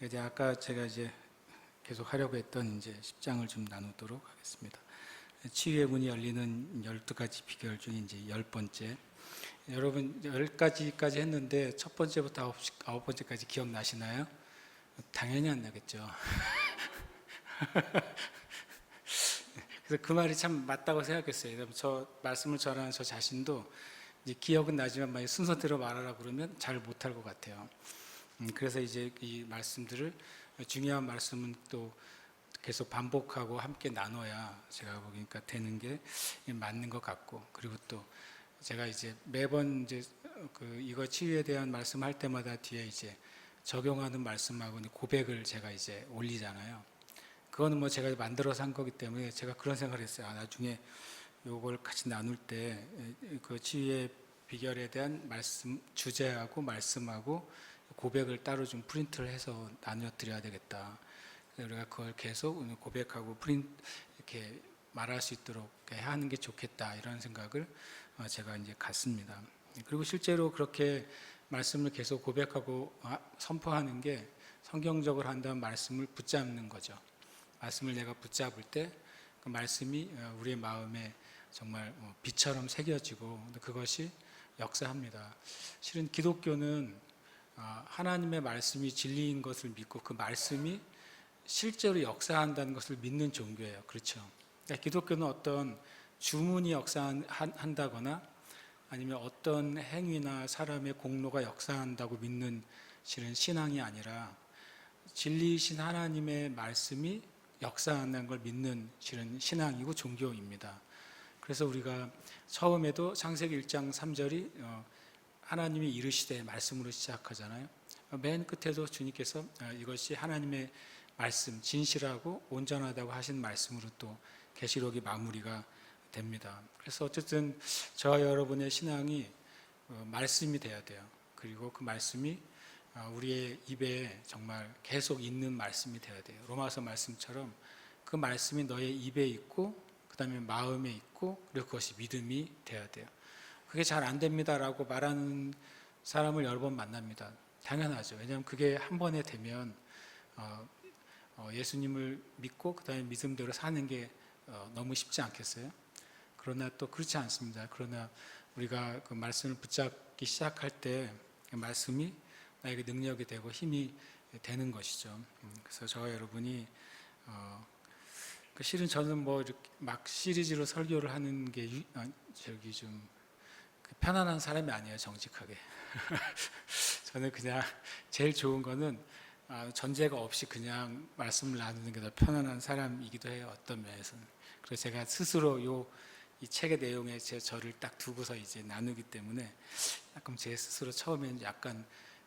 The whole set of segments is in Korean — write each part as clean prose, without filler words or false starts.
이제 아까 제가 이제 계속 하려고 했던 이제 10장을 좀 나누도록 하겠습니다. 치유의 문이 열리는 12가지 비결 중에 이제 10번째. 여러분 10가지까지 했는데 첫 번째부터 아홉 번째까지 기억나시나요? 당연히 안 나겠죠. 그래서 그 말이 참 맞다고 생각했어요. 저 말씀을 전하는 저 자신도 이제 기억은 나지만 만약 순서대로 말하라 그러면 잘 못할 것 같아요. 그래서 이제 이 말씀들을 중요한 말씀은 또 계속 반복하고 함께 나눠야 제가 보니까 되는 게 맞는 것 같고, 그리고 또 제가 이제 매번 이제 이거 치유에 대한 말씀할 때마다 뒤에 이제 적용하는 말씀하고 고백을 제가 이제 올리잖아요. 그거는 뭐 제가 만들어서 한 거기 때문에 제가 그런 생각을 했어요. 나중에 요걸 같이 나눌 때 그 치유의 비결에 대한 말씀 주제하고 말씀하고 고백을 따로 좀 프린트를 해서 나눠 드려야 되겠다. 우리가 그걸 계속 고백하고 이렇게 말할 수 있도록 하는 게 좋겠다, 이런 생각을 제가 이제 갖습니다. 그리고 실제로 그렇게 말씀을 계속 고백하고 선포하는 게 성경적으로 한다면 말씀을 붙잡는 거죠. 말씀을 내가 붙잡을 때 그 말씀이 우리의 마음에 정말 빛처럼 새겨지고 그것이 역사합니다. 실은 기독교는 하나님의 말씀이 진리인 것을 믿고 그 말씀이 실제로 역사한다는 것을 믿는 종교예요. 그렇죠? 그러니까 기독교는 어떤 주문이 역사한다거나 아니면 어떤 행위나 사람의 공로가 역사한다고 믿는 실은 신앙이 아니라 진리이신 하나님의 말씀이 역사한다는 걸 믿는 실은 신앙이고 종교입니다. 그래서 우리가 처음에도 창세기 1장 3절이 하나님이 이르시되 말씀으로 시작하잖아요. 맨 끝에도 주님께서 이것이 하나님의 말씀, 진실하고 온전하다고 하신 말씀으로 또 계시록이 마무리가 됩니다. 그래서 어쨌든 저와 여러분의 신앙이 말씀이 돼야 돼요. 그리고 그 말씀이 우리의 입에 정말 계속 있는 말씀이 돼야 돼요. 로마서 말씀처럼 그 말씀이 너의 입에 있고 그 다음에 마음에 있고 그리고 그것이 믿음이 돼야 돼요. 그게 잘 안 됩니다라고 말하는 사람을 여러 번 만납니다. 당연하죠. 왜냐하면 그게 한 번에 되면 예수님을 믿고 그 다음에 믿음대로 사는 게 너무 쉽지 않겠어요? 그러나 또 그렇지 않습니다. 그러나 우리가 그 말씀을 붙잡기 시작할 때 그 말씀이 나에게 능력이 되고 힘이 되는 것이죠. 그래서 저와 여러분이 실은 저는 뭐 이렇게 막 시리즈로 설교를 하는 게 좀 편안한 사람이 아니에요, 정직하게. 저는 그냥 제일 좋은 거는 전제가 없이 그냥 말씀을 나누는 게 더 편안한 사람이기도 해요, 어떤 면에서는. 그래서 제가 스스로 이 책의 내용에 저를 딱 두고서 이제 나누기 때문에 약간 제 스스로 처음에는 약간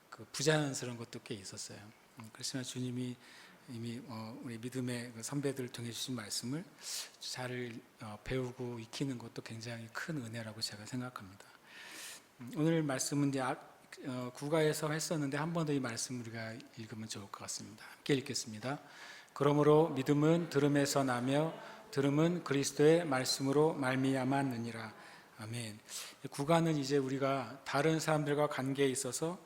그 부자연스러운 것도 꽤 있었어요. 그렇지만 주님이 이미 우리 믿음의 선배들을 통해 주신 말씀을 잘 배우고 익히는 것도 굉장히 큰 은혜라고 제가 생각합니다. 오늘 말씀은 이제 구가에서 했었는데 한 번 더 이 말씀 우리가 읽으면 좋을 것 같습니다. 함께 읽겠습니다. 그러므로 믿음은 들음에서 나며 들음은 그리스도의 말씀으로 말미암았느니라. 아멘. 구가는 이제 우리가 다른 사람들과 관계에 있어서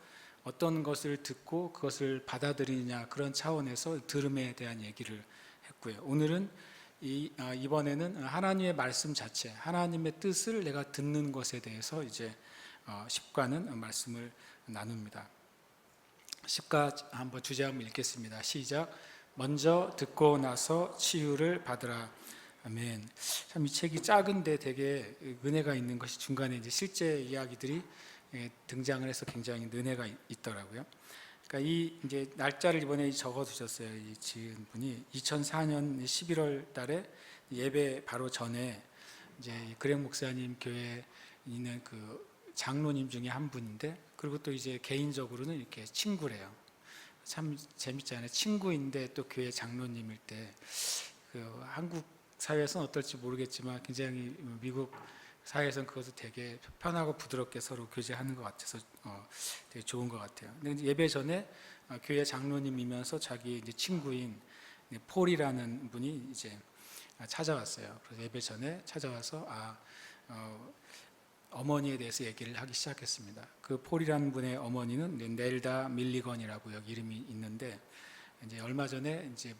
어떤 것을 듣고 그것을 받아들이느냐 그런 차원에서 들음에 대한 얘기를 했고요. 오늘은 이번에는 하나님의 말씀 자체, 하나님의 뜻을 내가 듣는 것에 대해서 이제 10과는 말씀을 나눕니다. 10과 한번 주제 한번 읽겠습니다. 시작. 먼저 듣고 나서 치유를 받으라. 아멘. 참 이 책이 작은데 되게 은혜가 있는 것이 중간에 이제 실제 이야기들이 등장을 해서 굉장히 은혜가 있더라고요. 그러니까 이 이제 날짜를 이번에 적어 두셨어요. 이 지은 분이 2004년 11월 달에 예배 바로 전에 이제 그렉 목사님 교회에 있는 그 장로님 중에 한 분인데, 그리고 또 이제 개인적으로는 이렇게 친구래요. 참 재밌잖아요. 친구인데 또 교회 장로님일 때 그 한국 사회에서는 어떨지 모르겠지만 굉장히 미국 사회에서는 그것을 되게 편하고 부드럽게 서로 교제하는 것 같아서 되게 좋은 것 같아요. 근데 예배 전에 교회 장로님이면서 자기 이제 친구인 폴이라는 분이 이제 찾아왔어요. 그래서 예배 전에 찾아와서 어머니에 대해서 얘기를 하기 시작했습니다. 그 폴이라는 분의 어머니는 넬다 밀리건이라고 여기 이름이 있는데 이제 얼마 전에 이제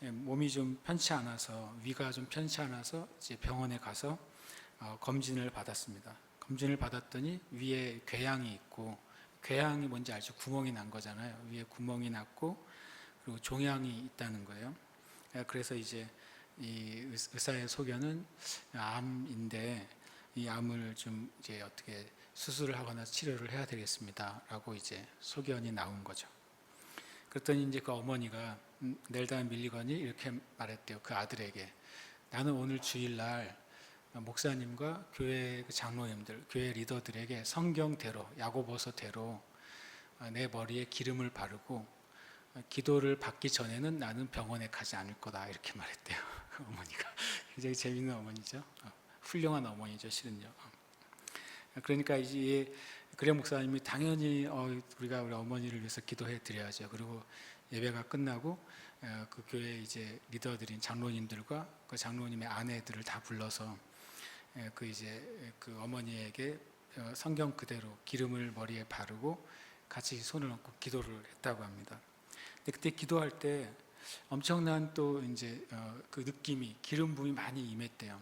몸이 좀 편치 않아서, 위가 좀 편치 않아서 이제 병원에 가서 검진을 받았습니다. 검진을 받았더니 위에 궤양이 있고, 궤양이 뭔지 알죠? 구멍이 난 거잖아요. 위에 구멍이 났고, 그리고 종양이 있다는 거예요. 그래서 이제 이 의사의 소견은 암인데, 이 암을 좀 이제 어떻게 수술을 하거나 치료를 해야 되겠습니다라고 이제 소견이 나온 거죠. 그랬더니 이제 그 어머니가 넬단 밀리건이 이렇게 말했대요. 그 아들에게, 나는 오늘 주일날 목사님과 교회 장로님들, 교회 리더들에게 성경대로, 야고보서대로 내 머리에 기름을 바르고 기도를 받기 전에는 나는 병원에 가지 않을 거다, 이렇게 말했대요. 그 어머니가 굉장히 재밌는 어머니죠. 훌륭한 어머니죠, 실은요. 그러니까 이제 그래 목사님이 당연히 우리가 우리 어머니를 위해서 기도해 드려야죠. 그리고 예배가 끝나고 그 교회 이제 리더들인 장로님들과 그 장로님의 아내들을 다 불러서 그 이제 그 어머니에게 성경 그대로 기름을 머리에 바르고 같이 손을 얹고 기도를 했다고 합니다. 근데 그때 기도할 때 엄청난 또 이제 그 느낌이, 기름 부음이 많이 임했대요.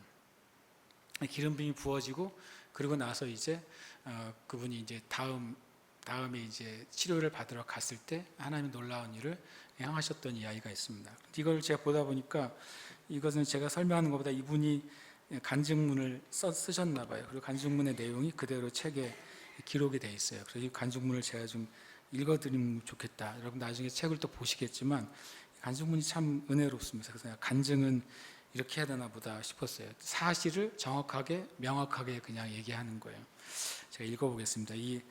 기름 부음이 부어지고, 그리고 나서 이제 그분이 이제 다음에 이제 치료를 받으러 갔을 때 하나님의 놀라운 일을 행하셨던 이야기가 있습니다. 이걸 제가 보다 보니까 이것은 제가 설명하는 것보다 이분이 간증문을 쓰셨나 봐요. 그리고 간증문의 내용이 그대로 책에 기록이 돼 있어요. 그래서 이 간증문을 제가 좀 읽어드리면 좋겠다. 여러분 나중에 책을 또 보시겠지만 간증문이 참 은혜롭습니다. 그래서 간증은 이렇게 해야 되나 보다 싶었어요. 사실을 정확하게 명확하게 그냥 얘기하는 거예요. 제가 읽어보겠습니다. 이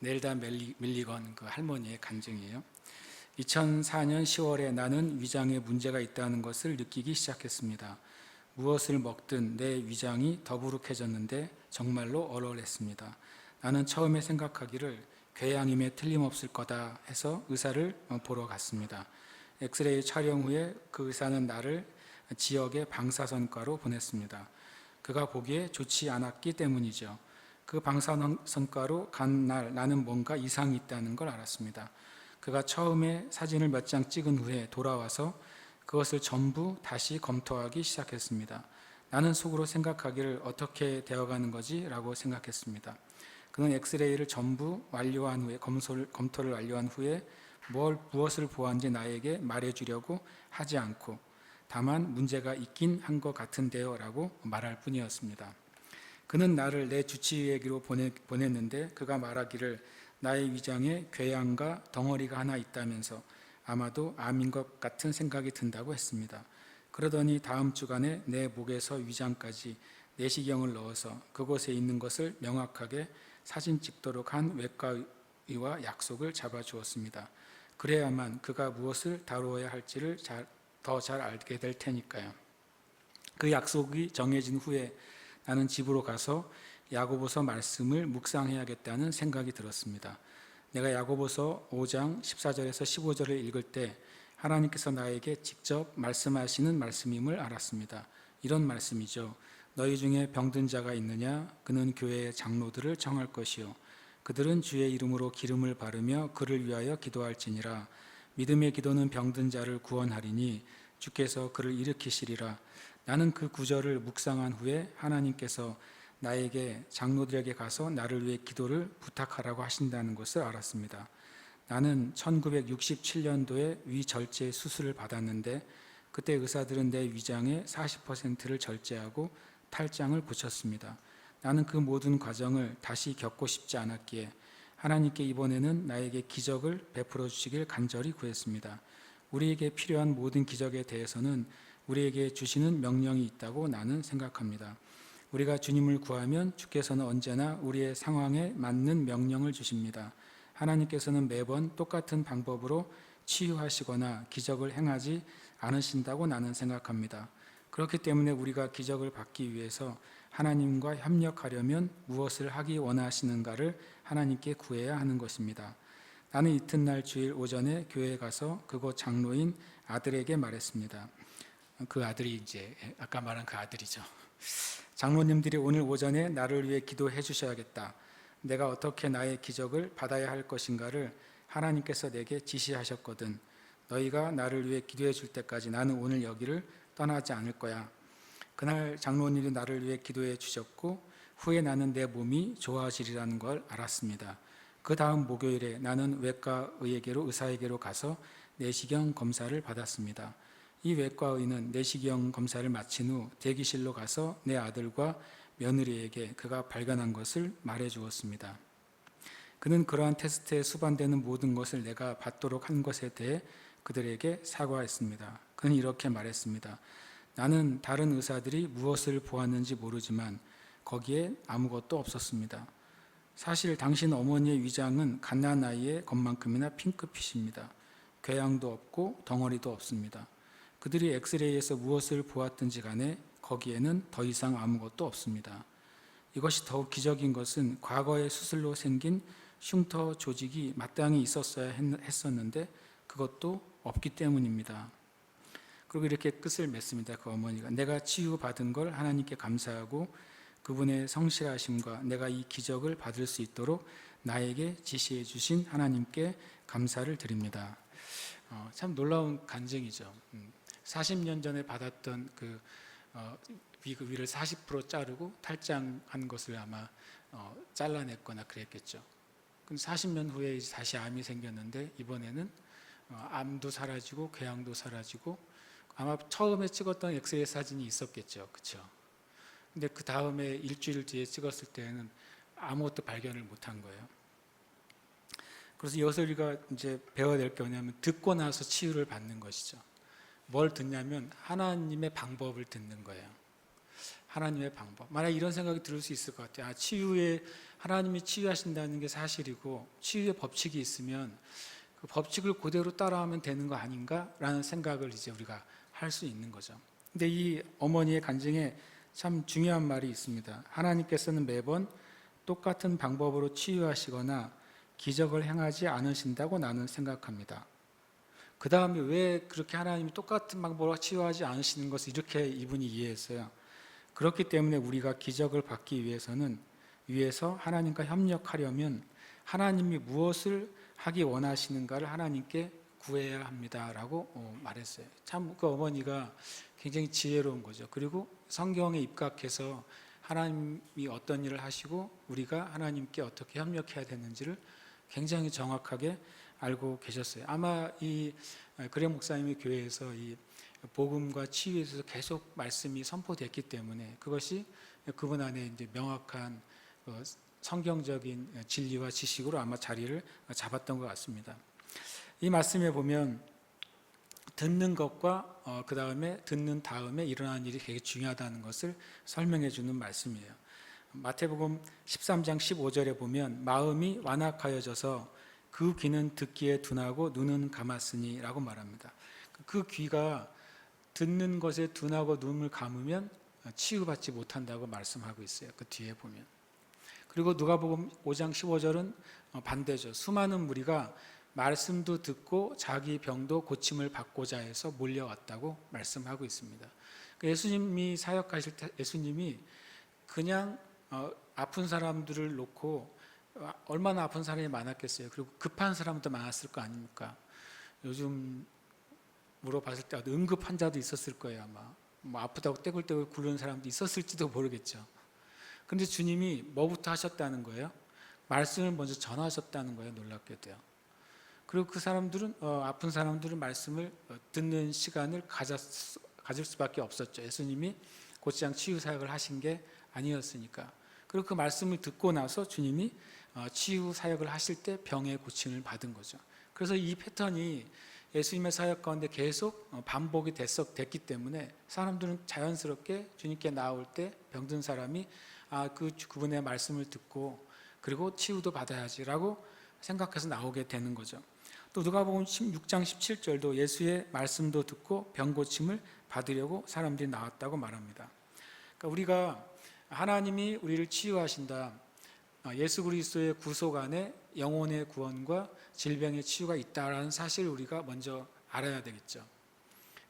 넬다 밀리건 그 할머니의 간증이에요. 2004년 10월에 나는 위장에 문제가 있다는 것을 느끼기 시작했습니다. 무엇을 먹든 내 위장이 더부룩해졌는데 정말로 얼얼했습니다. 나는 처음에 생각하기를 궤양임에 틀림없을 거다 해서 의사를 보러 갔습니다. 엑스레이 촬영 후에 그 의사는 나를 지역의 방사선과로 보냈습니다. 그가 보기에 좋지 않았기 때문이죠. 그 방사선과로 간 날 나는 뭔가 이상이 있다는 걸 알았습니다. 그가 처음에 사진을 몇 장 찍은 후에 돌아와서 그것을 전부 다시 검토하기 시작했습니다. 나는 속으로 생각하기를 어떻게 되어가는 거지? 라고 생각했습니다. 그는 엑스레이를 전부 완료한 후에, 검토를 완료한 후에 무엇을 보았는지 나에게 말해주려고 하지 않고 다만 문제가 있긴 한 것 같은데요 라고 말할 뿐이었습니다. 그는 나를 내 주치의에게로 보냈는데 그가 말하기를 나의 위장에 궤양과 덩어리가 하나 있다면서 아마도 암인 것 같은 생각이 든다고 했습니다. 그러더니 다음 주간에 내 목에서 위장까지 내시경을 넣어서 그곳에 있는 것을 명확하게 사진 찍도록 한 외과의와 약속을 잡아주었습니다. 그래야만 그가 무엇을 다루어야 할지를 더 잘 알게 될 테니까요. 그 약속이 정해진 후에 나는 집으로 가서 야고보서 말씀을 묵상해야겠다는 생각이 들었습니다. 내가 야고보서 5장 14절에서 15절을 읽을 때 하나님께서 나에게 직접 말씀하시는 말씀임을 알았습니다. 이런 말씀이죠. 너희 중에 병든 자가 있느냐? 그는 교회의 장로들을 청할 것이요. 그들은 주의 이름으로 기름을 바르며 그를 위하여 기도할지니라. 믿음의 기도는 병든 자를 구원하리니 주께서 그를 일으키시리라. 나는 그 구절을 묵상한 후에 하나님께서 나에게 장로들에게 가서 나를 위해 기도를 부탁하라고 하신다는 것을 알았습니다. 나는 1967년도에 위절제 수술을 받았는데 그때 의사들은 내 위장의 40%를 절제하고 탈장을 고쳤습니다. 나는 그 모든 과정을 다시 겪고 싶지 않았기에 하나님께 이번에는 나에게 기적을 베풀어 주시길 간절히 구했습니다. 우리에게 필요한 모든 기적에 대해서는 우리에게 주시는 명령이 있다고 나는 생각합니다. 우리가 주님을 구하면 주께서는 언제나 우리의 상황에 맞는 명령을 주십니다. 하나님께서는 매번 똑같은 방법으로 치유하시거나 기적을 행하지 않으신다고 나는 생각합니다. 그렇기 때문에 우리가 기적을 받기 위해서 하나님과 협력하려면 무엇을 하기 원하시는가를 하나님께 구해야 하는 것입니다. 나는 이튿날 주일 오전에 교회에 가서 그곳 장로인 아들에게 말했습니다. 그 아들이 이제 아까 말한 그 아들이죠. 장로님들이 오늘 오전에 나를 위해 기도해 주셔야겠다. 내가 어떻게 나의 기적을 받아야 할 것인가를 하나님께서 내게 지시하셨거든. 너희가 나를 위해 기도해 줄 때까지 나는 오늘 여기를 떠나지 않을 거야. 그날 장로님이 나를 위해 기도해 주셨고 후에 나는 내 몸이 좋아지리라는 걸 알았습니다. 그 다음 목요일에 나는 외과 의사에게로 가서 내시경 검사를 받았습니다. 이 외과 의는 내시경 검사를 마친 후 대기실로 가서 내 아들과 며느리에게 그가 발견한 것을 말해 주었습니다. 그는 그러한 테스트에 수반되는 모든 것을 내가 받도록 한 것에 대해 그들에게 사과했습니다. 그는 이렇게 말했습니다. 나는 다른 의사들이 무엇을 보았는지 모르지만 거기에 아무것도 없었습니다. 사실 당신 어머니의 위장은 갓난아이의 것만큼이나 핑크빛입니다. 궤양도 없고 덩어리도 없습니다. 그들이 엑스레이에서 무엇을 보았든지 간에 거기에는 더 이상 아무것도 없습니다. 이것이 더욱 기적인 것은 과거의 수술로 생긴 흉터 조직이 마땅히 있었어야 했었는데 그것도 없기 때문입니다. 그리고 이렇게 끝을 맺습니다. 그 어머니가 내가 치유받은 걸 하나님께 감사하고 그분의 성실하심과 내가 이 기적을 받을 수 있도록 나에게 지시해 주신 하나님께 감사를 드립니다. 참 놀라운 간증이죠. 40년 전에 받았던 그 위를 40% 자르고 탈장한 것을 아마 잘라냈거나 그랬겠죠. 그럼 40년 후에 다시 암이 생겼는데 이번에는 암도 사라지고 궤양도 사라지고 아마 처음에 찍었던 엑스레이 사진이 있었겠죠. 그렇죠? 근데 그 다음에 일주일 뒤에 찍었을 때는 아무것도 발견을 못한 거예요. 그래서 여기서 우리가 이제 배워야 될 게 뭐냐면 듣고 나서 치유를 받는 것이죠. 뭘 듣냐면 하나님의 방법을 듣는 거예요. 하나님의 방법. 만약 이런 생각이 들 수 있을 것 같아요. 하나님이 치유하신다는 게 사실이고 치유의 법칙이 있으면 그 법칙을 그대로 따라하면 되는 거 아닌가라는 생각을 이제 우리가 할 수 있는 거죠. 근데 이 어머니의 간증에 참 중요한 말이 있습니다. 하나님께서는 매번 똑같은 방법으로 치유하시거나 기적을 행하지 않으신다고 나는 생각합니다. 그 다음에 왜 그렇게 하나님이 똑같은 방법으로 치유하지 않으시는 것을 이렇게 이분이 이해했어요. 그렇기 때문에 우리가 기적을 받기 위해서 하나님과 협력하려면 하나님이 무엇을 하기 원하시는가를 하나님께 구해야 합니다라고 말했어요. 참 그 어머니가 굉장히 지혜로운 거죠. 그리고 성경에 입각해서 하나님이 어떤 일을 하시고 우리가 하나님께 어떻게 협력해야 되는지를 굉장히 정확하게 알고 계셨어요. 아마 이 그레 목사님의 교회에서 이 복음과 치유에 대해서 계속 말씀이 선포됐기 때문에 그것이 그분 안에 이제 명확한 성경적인 진리와 지식으로 아마 자리를 잡았던 것 같습니다. 이 말씀에 보면 듣는 것과 그 다음에 듣는 다음에 일어나는 일이 되게 중요하다는 것을 설명해 주는 말씀이에요. 마태복음 13장 15절에 보면 마음이 완악하여져서 그 귀는 듣기에 둔하고 눈은 감았으니 라고 말합니다. 그 귀가 듣는 것에 둔하고 눈을 감으면 치유받지 못한다고 말씀하고 있어요. 그 뒤에 보면. 그리고 누가복음 5장 15절은 반대죠. 수많은 무리가 말씀도 듣고 자기 병도 고침을 받고자 해서 몰려왔다고 말씀하고 있습니다. 예수님이 사역하실 때 예수님이 그냥 아픈 사람들을 놓고 얼마나 아픈 사람이 많았겠어요. 그리고 급한 사람도 많았을 거 아닙니까? 요즘 물어봤을 때 응급 환자도 있었을 거예요. 아마 뭐 아프다고 떼굴떼굴 굴르는 사람도 있었을지도 모르겠죠. 그런데 주님이 뭐부터 하셨다는 거예요? 말씀을 먼저 전하셨다는 거예요. 놀랍게도요. 그리고 그 사람들은 아픈 사람들은 말씀을 듣는 시간을 가질 수밖에 없었죠. 예수님이 곧장 치유 사역을 하신 게 아니었으니까. 그리고 그 말씀을 듣고 나서 주님이 치유 사역을 하실 때 병의 고침을 받은 거죠. 그래서 이 패턴이 예수님의 사역 가운데 계속 반복이 됐기 때문에 사람들은 자연스럽게 주님께 나올 때 병든 사람이 그분의 말씀을 듣고 그리고 치유도 받아야지라고 생각해서 나오게 되는 거죠. 또 누가복음 16장 17절도 예수의 말씀도 듣고 병 고침을 받으려고 사람들이 나왔다고 말합니다. 그러니까 우리가 하나님이 우리를 치유하신다. 예수 그리스도의 구속 안에 영혼의 구원과 질병의 치유가 있다라는 사실을 우리가 먼저 알아야 되겠죠.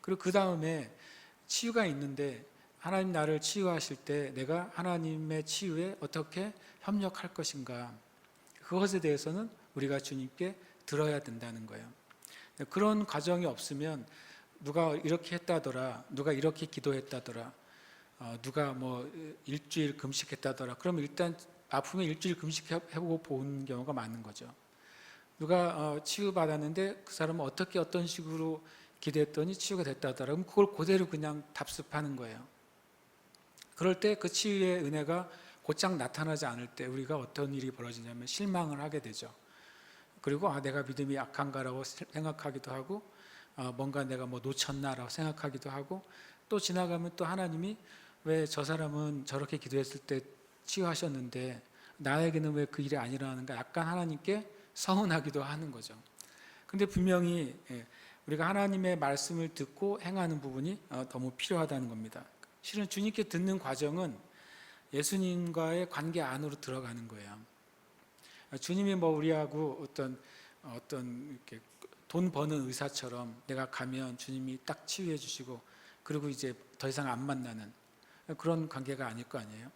그리고 그 다음에 치유가 있는데 하나님 나를 치유하실 때 내가 하나님의 치유에 어떻게 협력할 것인가, 그것에 대해서는 우리가 주님께 들어야 된다는 거예요. 그런 과정이 없으면 누가 이렇게 했다더라, 누가 이렇게 기도했다더라, 누가 뭐 일주일 금식했다더라. 그럼 일단 아프면 일주일 금식해보고 본 경우가 많은 거죠. 누가 치유받았는데 그 사람은 어떻게 어떤 식으로 기도했더니 치유가 됐다더라. 그럼 그걸 그대로 그냥 답습하는 거예요. 그럴 때 그 치유의 은혜가 곧장 나타나지 않을 때 우리가 어떤 일이 벌어지냐면 실망을 하게 되죠. 그리고 내가 믿음이 약한가라고 생각하기도 하고, 뭔가 내가 뭐 놓쳤나라고 생각하기도 하고, 또 지나가면 또 하나님이 왜 저 사람은 저렇게 기도했을 때 치유하셨는데 나에게는 왜 그 일이 안 일어나는가, 약간 하나님께 서운하기도 하는 거죠. 근데 분명히 우리가 하나님의 말씀을 듣고 행하는 부분이 너무 필요하다는 겁니다. 실은 주님께 듣는 과정은 예수님과의 관계 안으로 들어가는 거예요. 주님이 뭐 우리하고 어떤 이렇게 돈 버는 의사처럼 내가 가면 주님이 딱 치유해 주시고 그리고 이제 더 이상 안 만나는 그런 관계가 아닐 거 아니에요.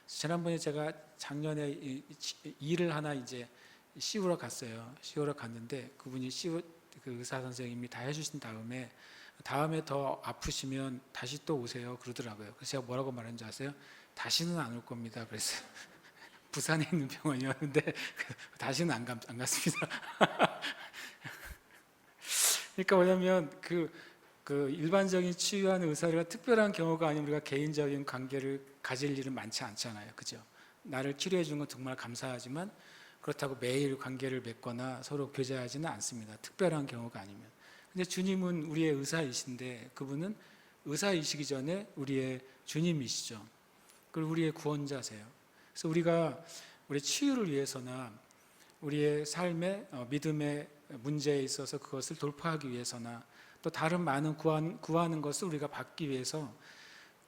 지난번에 제가 작년에 일을 하나 이제 씌우러 갔어요. 씌우러 갔는데 그분이 그 의사 선생님이 다 해주신 다음에 더 아프시면 다시 또 오세요 그러더라고요. 그래서 제가 뭐라고 말했는지 아세요? 다시는 안 올 겁니다. 그랬어요. 부산에 있는 병원이었는데 다시는 안 갔습니다. 그러니까 뭐냐면 그 일반적인 치유하는 의사가 특별한 경우가 아니면 우리가 개인적인 관계를 가질 일은 많지 않잖아요. 그죠? 나를 치료해 준 건 정말 감사하지만 그렇다고 매일 관계를 맺거나 서로 교제하지는 않습니다. 특별한 경우가 아니면. 근데 주님은 우리의 의사이신데 그분은 의사이시기 전에 우리의 주님이시죠. 그리고 우리의 구원자세요. 그래서 우리가 우리의 치유를 위해서나 우리의 삶의 믿음의 문제에 있어서 그것을 돌파하기 위해서나 또 다른 많은 구하는 것을 우리가 받기 위해서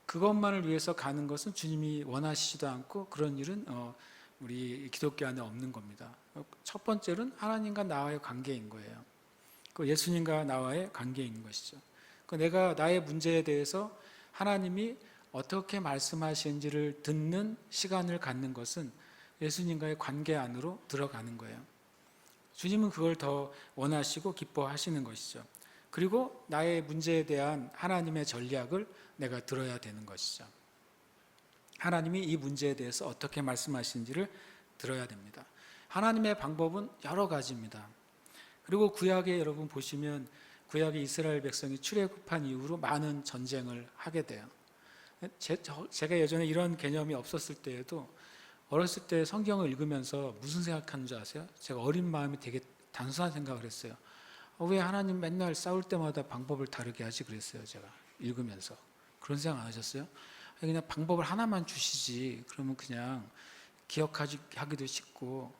그것만을 위해서 가는 것은 주님이 원하시지도 않고 그런 일은 우리 기독교 안에 없는 겁니다. 첫 번째는 하나님과 나와의 관계인 거예요. 그 예수님과 나와의 관계인 것이죠. 내가 나의 문제에 대해서 하나님이 어떻게 말씀하시는지를 듣는 시간을 갖는 것은 예수님과의 관계 안으로 들어가는 거예요. 주님은 그걸 더 원하시고 기뻐하시는 것이죠. 그리고 나의 문제에 대한 하나님의 전략을 내가 들어야 되는 것이죠. 하나님이 이 문제에 대해서 어떻게 말씀하시는지를 들어야 됩니다. 하나님의 방법은 여러 가지입니다. 그리고 구약에 여러분 보시면 구약의 이스라엘 백성이 출애굽한 이후로 많은 전쟁을 하게 돼요. 제가 예전에 이런 개념이 없었을 때에도 어렸을 때 성경을 읽으면서 무슨 생각하는 줄 아세요? 제가 어린 마음이 되게 단순한 생각을 했어요. 왜 하나님 맨날 싸울 때마다 방법을 다르게 하지 그랬어요. 제가 읽으면서. 그런 생각 안 하셨어요? 그냥 방법을 하나만 주시지 그러면 그냥 기억하기도 쉽고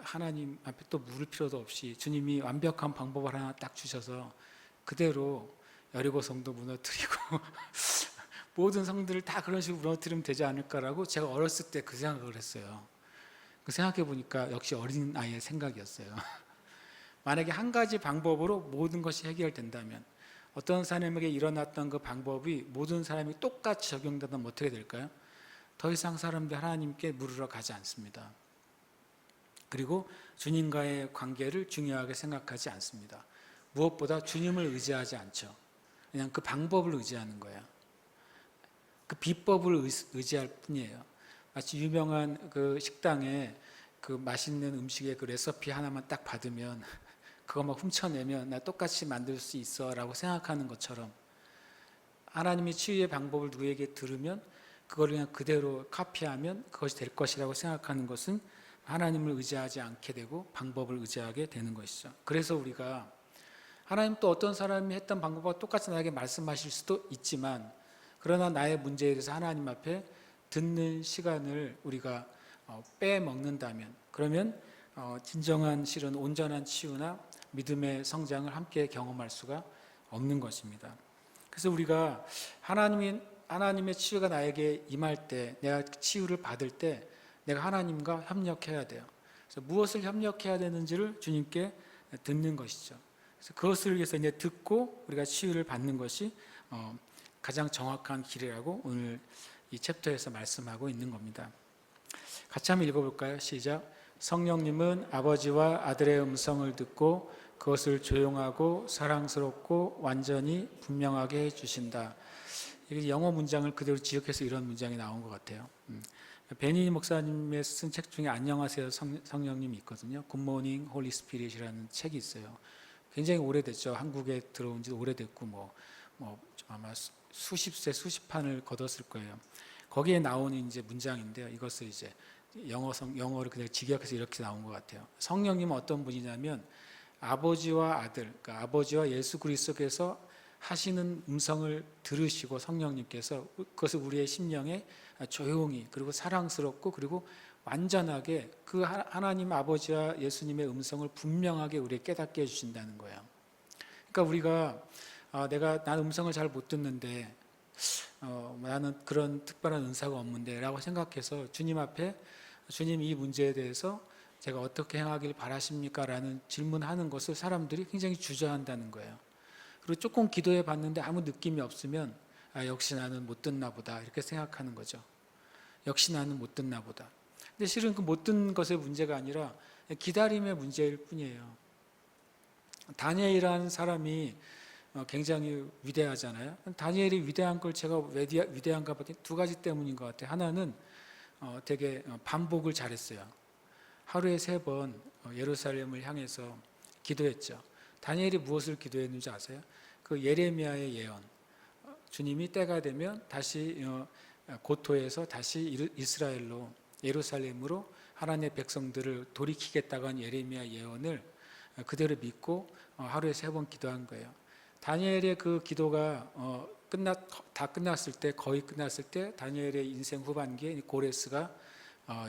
하나님 앞에 또 물을 필요도 없이 주님이 완벽한 방법을 하나 딱 주셔서 그대로 여리고 성도 무너뜨리고 모든 성들을 다 그런 식으로 무너뜨리면 되지 않을까라고 제가 어렸을 때 그 생각을 했어요. 그 생각해 보니까 역시 어린 아이의 생각이었어요. 만약에 한 가지 방법으로 모든 것이 해결된다면 어떤 사람에게 일어났던 그 방법이 모든 사람이 똑같이 적용된다면 어떻게 될까요? 더 이상 사람들이 하나님께 물으러 가지 않습니다. 그리고 주님과의 관계를 중요하게 생각하지 않습니다. 무엇보다 주님을 의지하지 않죠. 그냥 그 방법을 의지하는 거예요. 그 비법을 의지할 뿐이에요. 마치 유명한 그 식당에 그 맛있는 음식의 그 레시피 하나만 딱 받으면 그것만 훔쳐내면 나 똑같이 만들 수 있어 라고 생각하는 것처럼 하나님의 치유의 방법을 누구에게 들으면 그걸 그냥 그대로 카피하면 그것이 될 것이라고 생각하는 것은 하나님을 의지하지 않게 되고 방법을 의지하게 되는 것이죠. 그래서 우리가 하나님 또 어떤 사람이 했던 방법과 똑같이 나에게 말씀하실 수도 있지만 그러나 나의 문제에 대해서 하나님 앞에 듣는 시간을 우리가 빼먹는다면 그러면 진정한 실은 온전한 치유나 믿음의 성장을 함께 경험할 수가 없는 것입니다. 그래서 우리가 하나님의 치유가 나에게 임할 때 내가 치유를 받을 때 내가 하나님과 협력해야 돼요. 그래서 무엇을 협력해야 되는지를 주님께 듣는 것이죠. 그래서 그것을 위해서 이제 듣고 우리가 치유를 받는 것이 가장 정확한 길이라고 오늘 이 챕터에서 말씀하고 있는 겁니다. 같이 한번 읽어볼까요? 시작. 성령님은 아버지와 아들의 음성을 듣고 그것을 조용하고 사랑스럽고 완전히 분명하게 해주신다. 이게 영어 문장을 그대로 지역해서 이런 문장이 나온 것 같아요. 베니 목사님의 쓴 책 중에 안녕하세요 성령님이 있거든요. 굿모닝 홀리 스피릿이라는 책이 있어요. 굉장히 오래됐죠. 한국에 들어온 지 오래됐고 뭐 아마 수십 세 수십 판을 거뒀을 거예요. 거기에 나오는 이제 문장인데요. 이것을 이제 영어를 그냥 직역해서 이렇게 나온 것 같아요. 성령님은 어떤 분이냐면 아버지와 아들, 그러니까 아버지와 예수 그리스도께서 하시는 음성을 들으시고 성령님께서 그것을 우리의 심령에 조용히 그리고 사랑스럽고 그리고 완전하게 그 하나님 아버지와 예수님의 음성을 분명하게 우리에게 깨닫게 해주신다는 거예요. 그러니까 우리가 난 음성을 잘 못 듣는데 나는 그런 특별한 은사가 없는데 라고 생각해서 주님 앞에 주님 이 문제에 대해서 제가 어떻게 행하길 바라십니까? 라는 질문하는 것을 사람들이 굉장히 주저한다는 거예요. 그리고 조금 기도해 봤는데 아무 느낌이 없으면 역시 나는 못 듣나 보다 이렇게 생각하는 거죠. 역시 나는 못 듣나 보다. 근데 실은 그 못 듣는 것의 문제가 아니라 기다림의 문제일 뿐이에요. 다니엘이라는 사람이 굉장히 위대하잖아요. 다니엘이 위대한 걸 제가 왜 위대한가 봤더니 두 가지 때문인 것 같아요. 하나는 되게 반복을 잘했어요. 하루에 3번 예루살렘을 향해서 기도했죠. 다니엘이 무엇을 기도했는지 아세요? 그 예레미야의 예언. 주님이 때가 되면 다시 고토에서 다시 이스라엘로 예루살렘으로 하나님의 백성들을 돌이키겠다고 한 예레미야 예언을 그대로 믿고 하루에 3번 기도한 거예요. 다니엘의 그 기도가 다 끝났을 때, 거의 끝났을 때 다니엘의 인생 후반기에 고레스가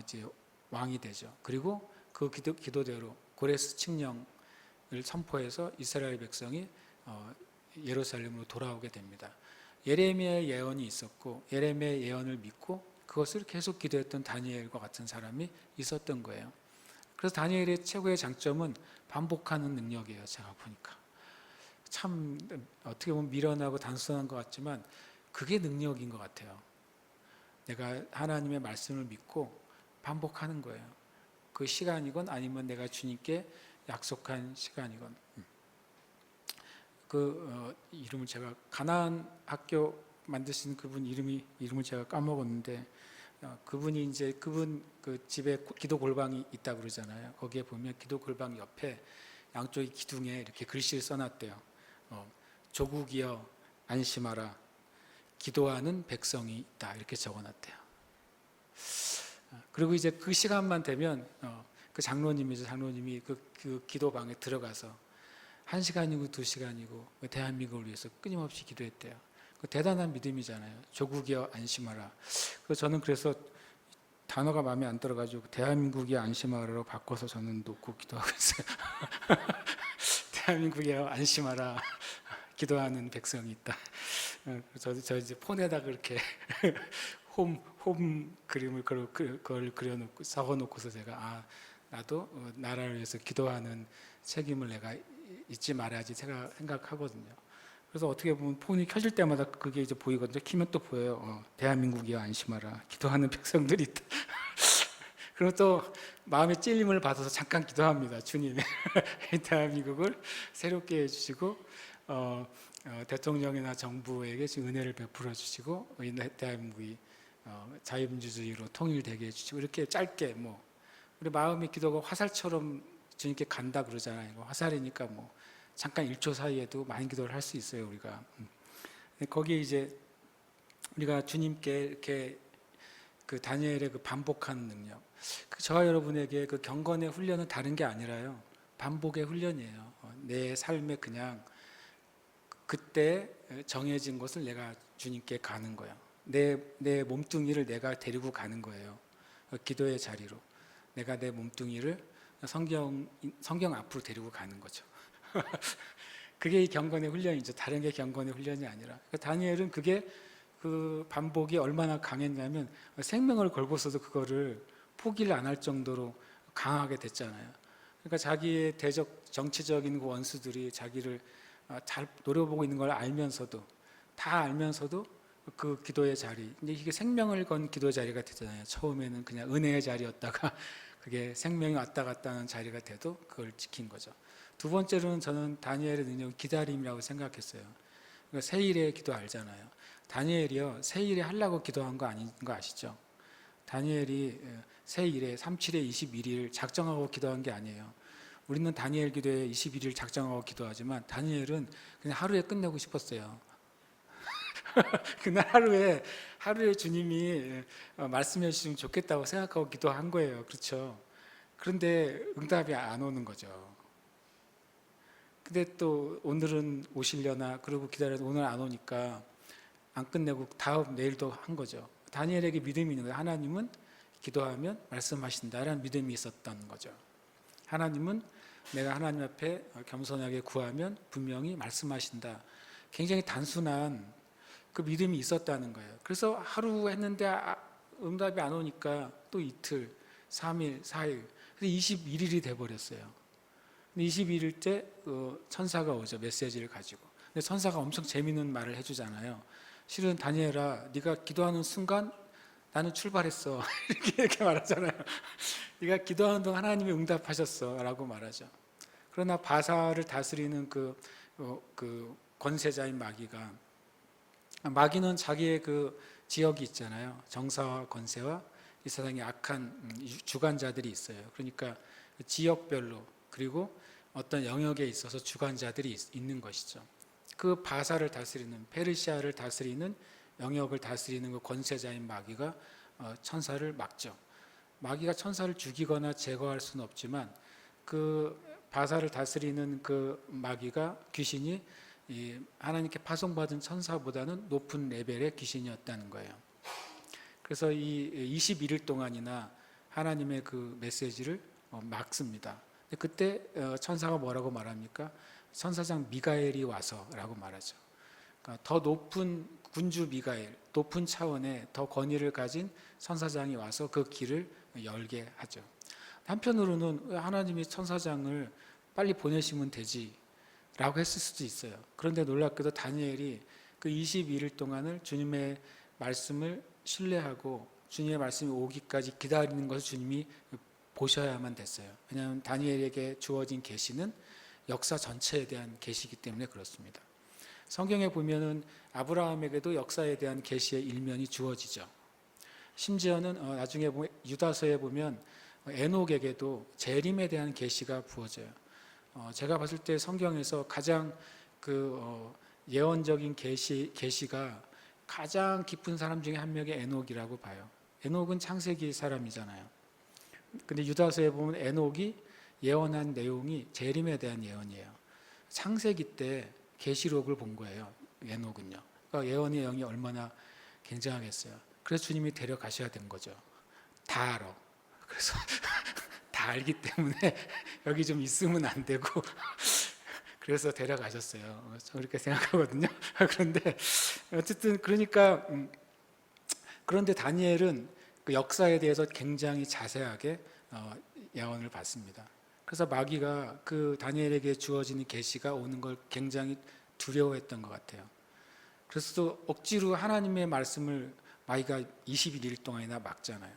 이제 왕이 되죠. 그리고 그 기도대로 고레스 칙령을 선포해서 이스라엘 백성이 예루살렘으로 돌아오게 됩니다. 예레미야의 예언이 있었고 예레미야의 예언을 믿고 그것을 계속 기도했던 다니엘과 같은 사람이 있었던 거예요. 그래서 다니엘의 최고의 장점은 반복하는 능력이에요. 제가 보니까 참 어떻게 보면 미련하고 단순한 것 같지만 그게 능력인 것 같아요. 내가 하나님의 말씀을 믿고 반복하는 거예요. 그 시간이건 아니면 내가 주님께 약속한 시간이건. 이름을 제가 가나안 학교 만드신 그분 이름을 제가 까먹었는데 그분이 이제 그분 그 집에 기도 골방이 있다 그러잖아요. 거기에 보면 기도 골방 옆에 양쪽의 기둥에 이렇게 글씨를 써놨대요. 조국이여 안심하라. 기도하는 백성이 있다 이렇게 적어놨대요. 그리고 이제 그 시간만 되면 그 장로님이 그 기도방에 들어가서 1시간이고 2시간이고 대한민국을 위해서 끊임없이 기도했대요. 대단한 믿음이잖아요. 조국이여 안심하라. 저는 그래서 단어가 마음에 안 들어가지고 대한민국이 안심하라로 바꿔서 저는 놓고 기도하고 있어요. 대한민국이여 안심하라. 기도하는 백성이 있다. 저 이제 폰에다 그렇게 홈 그림을 그걸 그려놓고 적어놓고서 제가 나도 나라를 위해서 기도하는 책임을 내가 잊지 말아야지 생각하거든요. 그래서 어떻게 보면 폰이 켜질 때마다 그게 이제 보이거든요. 키면 또 보여요. 대한민국이여 안심하라. 기도하는 백성들이 있다. 그리고 또 마음의 찔림을 받아서 잠깐 기도합니다. 주님, 대한민국을 새롭게 해주시고 대통령이나 정부에게 지금 은혜를 베풀어 주시고 대한민국이 자유민주주의로 통일되게 해주시고 이렇게 짧게 우리 마음의 기도가 화살처럼 주님께 간다 그러잖아요. 화살이니까 잠깐 1초 사이에도 많은 기도를 할 수 있어요. 우리가 거기에 이제 우리가 주님께 이렇게 그 다니엘의 그 반복하는 능력, 저와 여러분에게 그 경건의 훈련은 다른 게 아니라요, 반복의 훈련이에요. 내 삶에 그냥 그때 정해진 것을 내가 주님께 가는 거예요. 내 몸뚱이를 내가 데리고 가는 거예요. 기도의 자리로 내가 내 몸뚱이를 성경 앞으로 데리고 가는 거죠. 그게 이 경건의 훈련이죠. 다른 게 경건의 훈련이 아니라. 다니엘은 그게 그 반복이 얼마나 강했냐면 생명을 걸고서도 그거를 포기를 안 할 정도로 강하게 됐잖아요. 그러니까 자기의 정치적인 원수들이 자기를 잘 노려보고 있는 걸 알면서도 그 기도의 자리, 근데 이게 생명을 건 기도 자리가 되잖아요. 처음에는 그냥 은혜의 자리였다가 그게 생명이 왔다 갔다 하는 자리가 돼도 그걸 지킨 거죠. 두 번째로는 저는 다니엘의 능력은 기다림이라고 생각했어요. 그러니까 세일의 기도 알잖아요. 다니엘이요, 세일에 하려고 기도한 거 아닌 거 아시죠? 다니엘이 세일에 37에 21일 작정하고 기도한 게 아니에요. 우리는 다니엘 기도에 21일 작정하고 기도하지만 다니엘은 그냥 하루에 끝내고 싶었어요. 그날 하루에 주님이 말씀해 주시면 좋겠다고 생각하고 기도한 거예요. 그렇죠? 그런데 응답이 안 오는 거죠. 근데 또 오늘은 오시려나 그러고 기다려도 오늘 안 오니까 안 끝내고 다음 내일도 한 거죠. 다니엘에게 믿음이 있는 거예요. 하나님은 기도하면 말씀하신다라는 믿음이 있었던 거죠. 하나님은 내가 하나님 앞에 겸손하게 구하면 분명히 말씀하신다. 굉장히 단순한 그 믿음이 있었다는 거예요. 그래서 하루 했는데 응답이 안 오니까 또 이틀, 3일, 4일, 그래서 21일이 돼버렸어요. 21일째 천사가 오죠. 메시지를 가지고. 근데 천사가 엄청 재미있는 말을 해주잖아요. 실은 다니엘아, 네가 기도하는 순간 나는 출발했어. 이렇게 말하잖아요. 네가 기도하는 동안 하나님이 응답하셨어 라고 말하죠. 그러나 바사를 다스리는 그 권세자인 마귀는 자기의 그 지역이 있잖아요. 정사와 권세와 이 세상의 악한 주관자들이 있어요. 그러니까 지역별로 그리고 어떤 영역에 있어서 주관자들이 있는 것이죠. 그 바사를 다스리는, 페르시아를 다스리는 영역을 다스리는 그 권세자인 마귀가 천사를 막죠. 마귀가 천사를 죽이거나 제거할 수는 없지만 그 바사를 다스리는 그 마귀가 귀신이 하나님께 파송받은 천사보다는 높은 레벨의 귀신이었다는 거예요. 그래서 이 21일 동안이나 하나님의 그 메시지를 막습니다. 그때 천사가 뭐라고 말합니까? 천사장 미가엘이 와서라고 말하죠. 그러니까 더 높은 군주 미가엘, 높은 차원의 더 권위를 가진 천사장이 와서 그 길을 열게 하죠. 한편으로는 하나님이 천사장을 빨리 보내시면 되지 라고 했을 수도 있어요. 그런데 놀랍게도 다니엘이 그 21일 동안을 주님의 말씀을 신뢰하고 주님의 말씀이 오기까지 기다리는 것을 주님이 보셔야만 됐어요. 왜냐하면 다니엘에게 주어진 계시는 역사 전체에 대한 계시이기 때문에 그렇습니다. 성경에 보면은 아브라함에게도 역사에 대한 계시의 일면이 주어지죠. 심지어는 나중에 유다서에 보면 에녹에게도 재림에 대한 계시가 부어져요. 제가 봤을 때 성경에서 가장 예언적인 계시가 가장 깊은 사람 중에 한 명이 에녹이라고 봐요. 에녹은 창세기 사람이잖아요. 근데 유다서에 보면 에녹이 예언한 내용이 재림에 대한 예언이에요. 창세기 때 계시록을 본 거예요. 에녹은요. 그러니까 예언의 영이 얼마나 굉장하겠어요. 그래서 주님이 데려가셔야 된 거죠. 다 알아. 그래서 다 알기 때문에 여기 좀 있으면 안 되고 그래서 데려가셨어요. 저는 그렇게 생각하거든요. 그런데 어쨌든 그런데 다니엘은 그 역사에 대해서 굉장히 자세하게 예언을 받습니다. 그래서 마귀가 그 다니엘에게 주어지는 계시가 오는 걸 굉장히 두려워했던 것 같아요. 그래서 또 억지로 하나님의 말씀을 마귀가 21일 동안이나 막잖아요.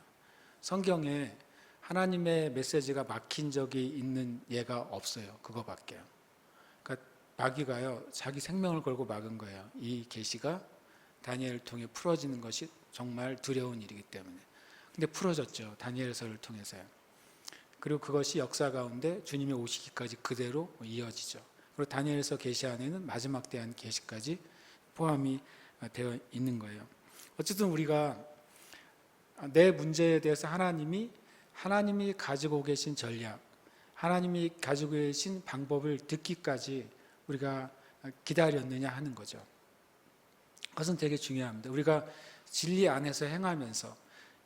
성경에 하나님의 메시지가 막힌 적이 있는 예가 없어요. 그거밖에요. 그러니까 마귀가요, 자기 생명을 걸고 막은 거예요. 이 계시가 다니엘을 통해 풀어지는 것이 정말 두려운 일이기 때문에. 근데 풀어졌죠. 다니엘서를 통해서요. 그리고 그것이 역사 가운데 주님이 오시기까지 그대로 이어지죠. 그리고 다니엘서 계시 안에는 마지막 대한 계시까지 포함이 되어 있는 거예요. 어쨌든 우리가 내 문제에 대해서 하나님이 가지고 계신 전략, 하나님이 가지고 계신 방법을 듣기까지 우리가 기다렸느냐 하는 거죠. 그것은 되게 중요합니다. 우리가 진리 안에서 행하면서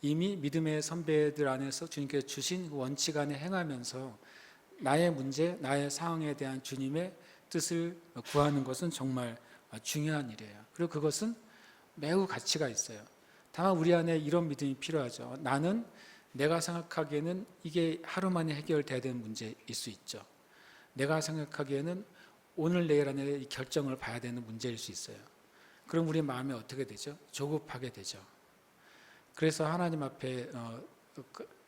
이미 믿음의 선배들 안에서 주님께서 주신 원칙 안에 행하면서 나의 문제, 나의 상황에 대한 주님의 뜻을 구하는 것은 정말 중요한 일이에요. 그리고 그것은 매우 가치가 있어요. 다만 우리 안에 이런 믿음이 필요하죠. 나는 내가 생각하기에는 이게 하루 만에 해결돼야 되는 문제일 수 있죠. 내가 생각하기에는 오늘 내일 안에 이 결정을 봐야 되는 문제일 수 있어요. 그럼 우리 마음이 어떻게 되죠? 조급하게 되죠. 그래서 하나님 앞에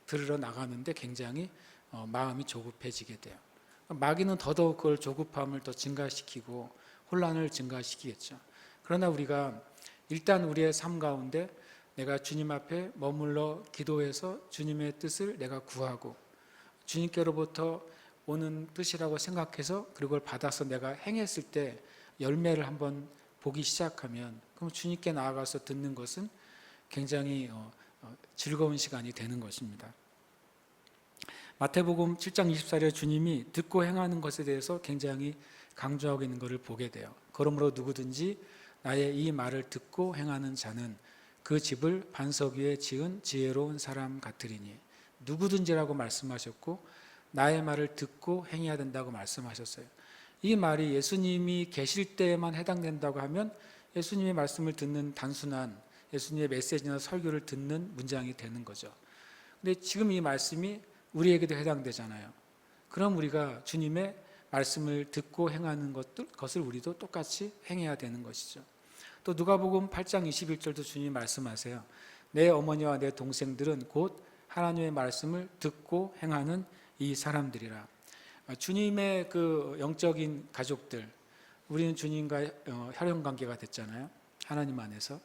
들으러 나가는데 굉장히 마음이 조급해지게 돼요. 마귀는 더더욱 그걸 조급함을 더 증가시키고 혼란을 증가시키겠죠. 그러나 우리가 일단 우리의 삶 가운데 내가 주님 앞에 머물러 기도해서 주님의 뜻을 내가 구하고 주님께로부터 오는 뜻이라고 생각해서 그걸 받아서 내가 행했을 때 열매를 한번 보기 시작하면 그럼 주님께 나아가서 듣는 것은 굉장히 즐거운 시간이 되는 것입니다. 마태복음 7장 24절에 주님이 듣고 행하는 것에 대해서 굉장히 강조하고 있는 것을 보게 돼요. 그러므로 누구든지 나의 이 말을 듣고 행하는 자는 그 집을 반석 위에 지은 지혜로운 사람 같으리니, 누구든지라고 말씀하셨고 나의 말을 듣고 행해야 된다고 말씀하셨어요. 이 말이 예수님이 계실 때에만 해당된다고 하면 예수님의 말씀을 듣는 단순한 예수님의 메시지나 설교를 듣는 문장이 되는 거죠. 근데 지금 이 말씀이 우리에게도 해당되잖아요. 그럼 우리가 주님의 말씀을 듣고 행하는 것을 우리도 똑같이 행해야 되는 것이죠. 또 누가복음 8장 21절도 주님이 말씀하세요. 내 어머니와 내 동생들은 곧 하나님의 말씀을 듣고 행하는 이 사람들이라. 주님의 그 영적인 가족들, 우리는 주님과 혈연 관계가 됐잖아요. 하나님 안에서.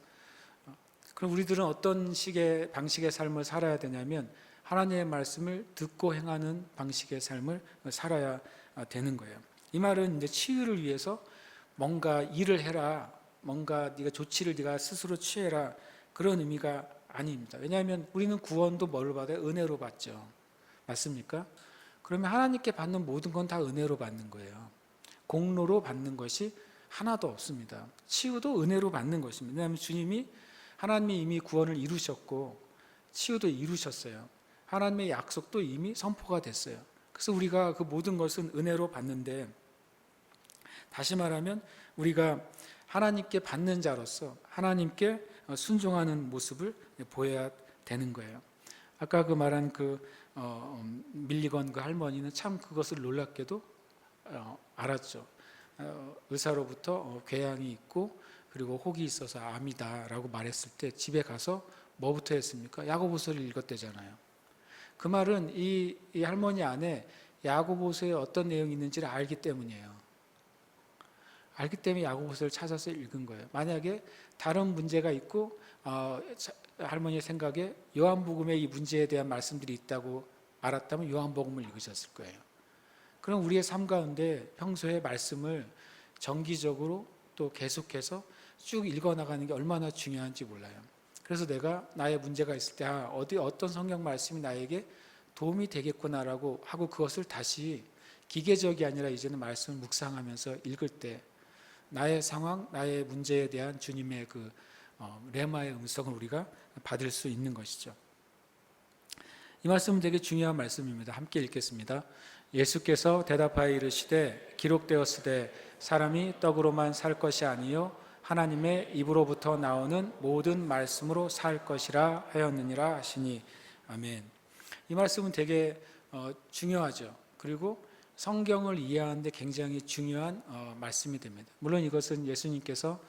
그럼 우리들은 어떤 식의 방식의 삶을 살아야 되냐면 하나님의 말씀을 듣고 행하는 방식의 삶을 살아야 되는 거예요. 이 말은 이제 치유를 위해서 뭔가 일을 해라, 뭔가 네가 조치를 네가 스스로 취해라, 그런 의미가 아닙니다. 왜냐하면 우리는 구원도 뭘로 받아요? 은혜로 받죠. 맞습니까? 그러면 하나님께 받는 모든 건 다 은혜로 받는 거예요. 공로로 받는 것이 하나도 없습니다. 치유도 은혜로 받는 것입니다. 왜냐하면 주님이 하나님이 이미 구원을 이루셨고 치유도 이루셨어요. 하나님의 약속도 이미 선포가 됐어요. 그래서 우리가 그 모든 것은 은혜로 받는데, 다시 말하면 우리가 하나님께 받는 자로서 하나님께 순종하는 모습을 보여야 되는 거예요. 아까 그 말한 밀리건 그 할머니는 참 그것을 놀랍게도 알았죠. 의사로부터 궤양이 있고 그리고 혹이 있어서 암이다라고 말했을 때 집에 가서 뭐부터 했습니까? 야고보서를 읽었대잖아요. 그 말은 이 할머니 안에 야고보서에 어떤 내용이 있는지를 알기 때문이에요. 알기 때문에 야고보서를 찾아서 읽은 거예요. 만약에 다른 문제가 있고 할머니의 생각에 요한복음에 이 문제에 대한 말씀들이 있다고 알았다면 요한복음을 읽으셨을 거예요. 그럼 우리의 삶 가운데 평소에 말씀을 정기적으로 또 계속해서 쭉 읽어나가는 게 얼마나 중요한지 몰라요. 그래서 내가 나의 문제가 있을 때 어떤 성경 말씀이 나에게 도움이 되겠구나라고 하고 그것을 다시 기계적이 아니라 이제는 말씀을 묵상하면서 읽을 때 나의 상황, 나의 문제에 대한 주님의 레마의 음성을 우리가 받을 수 있는 것이죠. 이 말씀은 되게 중요한 말씀입니다. 함께 읽겠습니다. 예수께서 대답하여 이르시되 기록되었으되 사람이 떡으로만 살 것이 아니요 하나님의 입으로부터 나오는 모든 말씀으로 살 것이라 하였느니라 하시니 아멘. 이 말씀은 되게 중요하죠. 그리고 성경을 이해하는 데 굉장히 중요한 말씀이 됩니다. 물론 이것은 예수님께서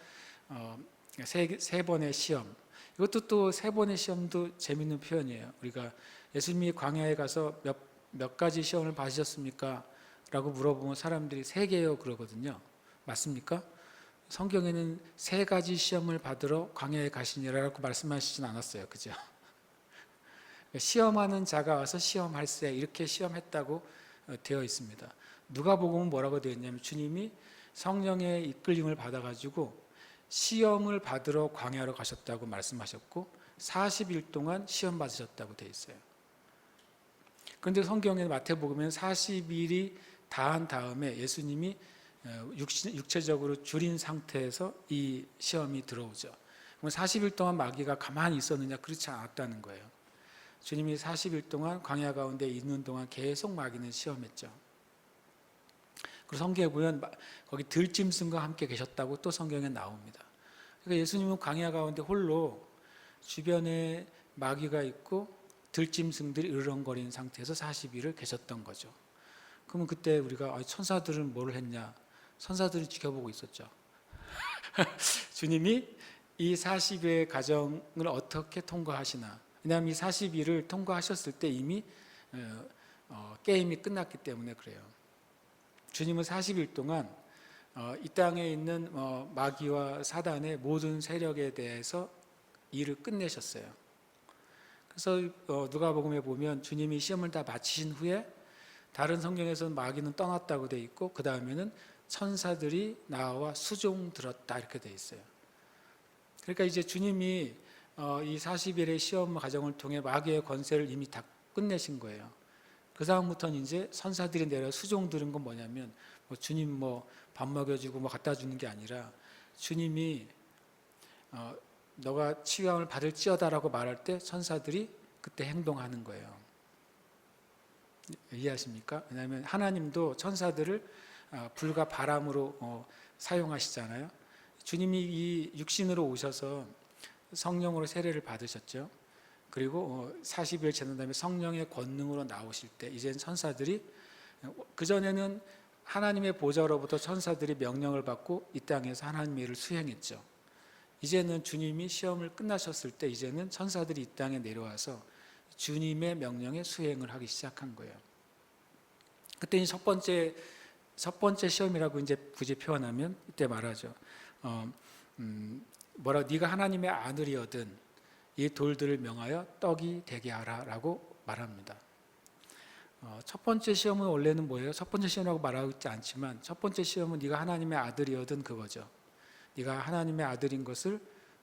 세 번의 시험, 이것도 또 세 번의 시험도 재밌는 표현이에요. 우리가 예수님이 광야에 가서 몇 가지 시험을 받으셨습니까? 라고 물어보면 사람들이 3개요 그러거든요. 맞습니까? 성경에는 3가지 시험을 받으러 광야에 가시니라고 말씀하시진 않았어요. 그죠? 시험하는 자가 와서 시험할세, 이렇게 시험했다고 되어 있습니다. 누가복음은 뭐라고 되어 있냐면 주님이 성령의 이끌림을 받아가지고 시험을 받으러 광야로 가셨다고 말씀하셨고 40일 동안 시험 받으셨다고 되어 있어요. 그런데 성경의 마태복음에는 40일이 다한 다음에 예수님이 육체적으로 줄인 상태에서 이 시험이 들어오죠. 그럼 40일 동안 마귀가 가만히 있었느냐? 그렇지 않았다는 거예요. 주님이 40일 동안 광야 가운데 있는 동안 계속 마귀는 시험했죠. 그리고 성경에 보면 거기 들짐승과 함께 계셨다고 또 성경에 나옵니다. 그러니까 예수님은 광야 가운데 홀로 주변에 마귀가 있고 들짐승들이 으르렁거리는 상태에서 40일을 계셨던 거죠. 그러면 그때 우리가 천사들은 뭘 했냐? 천사들이 지켜보고 있었죠. 주님이 이 40일의 과정을 어떻게 통과하시나? 왜냐하면 이 40일을 통과하셨을 때 이미 게임이 끝났기 때문에 그래요. 주님은 40일 동안 이 땅에 있는 마귀와 사단의 모든 세력에 대해서 일을 끝내셨어요. 그래서 누가복음에 보면 주님이 시험을 다 마치신 후에 다른 성경에서는 마귀는 떠났다고 돼 있고 그 다음에는 천사들이 나와 수종 들었다 이렇게 돼 있어요. 그러니까 이제 주님이 이 40일의 시험 과정을 통해 마귀의 권세를 이미 다 끝내신 거예요. 그 다음부터는 이제 선사들이 내려 수종 들은 건 뭐냐면 주님 밥 먹여주고 갖다 주는 게 아니라 주님이 너가 치유함을 받을지어다라고 말할 때 천사들이 그때 행동하는 거예요. 이해하십니까? 왜냐하면 하나님도 천사들을 불과 바람으로 사용하시잖아요. 주님이 이 육신으로 오셔서 성령으로 세례를 받으셨죠. 그리고 40일 지난 다음에 성령의 권능으로 나오실 때 이제는 천사들이, 그전에는 하나님의 보좌로부터 천사들이 명령을 받고 이 땅에서 하나님의 일을 수행했죠. 이제는 주님이 시험을 끝나셨을 때 이제는 천사들이 이 땅에 내려와서 주님의 명령에 수행을 하기 시작한 거예요. 그때 이제 첫 번째 시험이라고 이제 굳이 표현하면 이때 말하죠. 네가 하나님의 아들이거든 이 돌들을 명하여 떡이 되게 하라라고 말합니다. 첫 번째 시험은 원래는 뭐예요? 첫 번째 시험이라고 말하고 있지 않지만 첫 번째 시험은 네가 하나님의 아들이거든 그거죠. 네가 하나님의 아들인 것을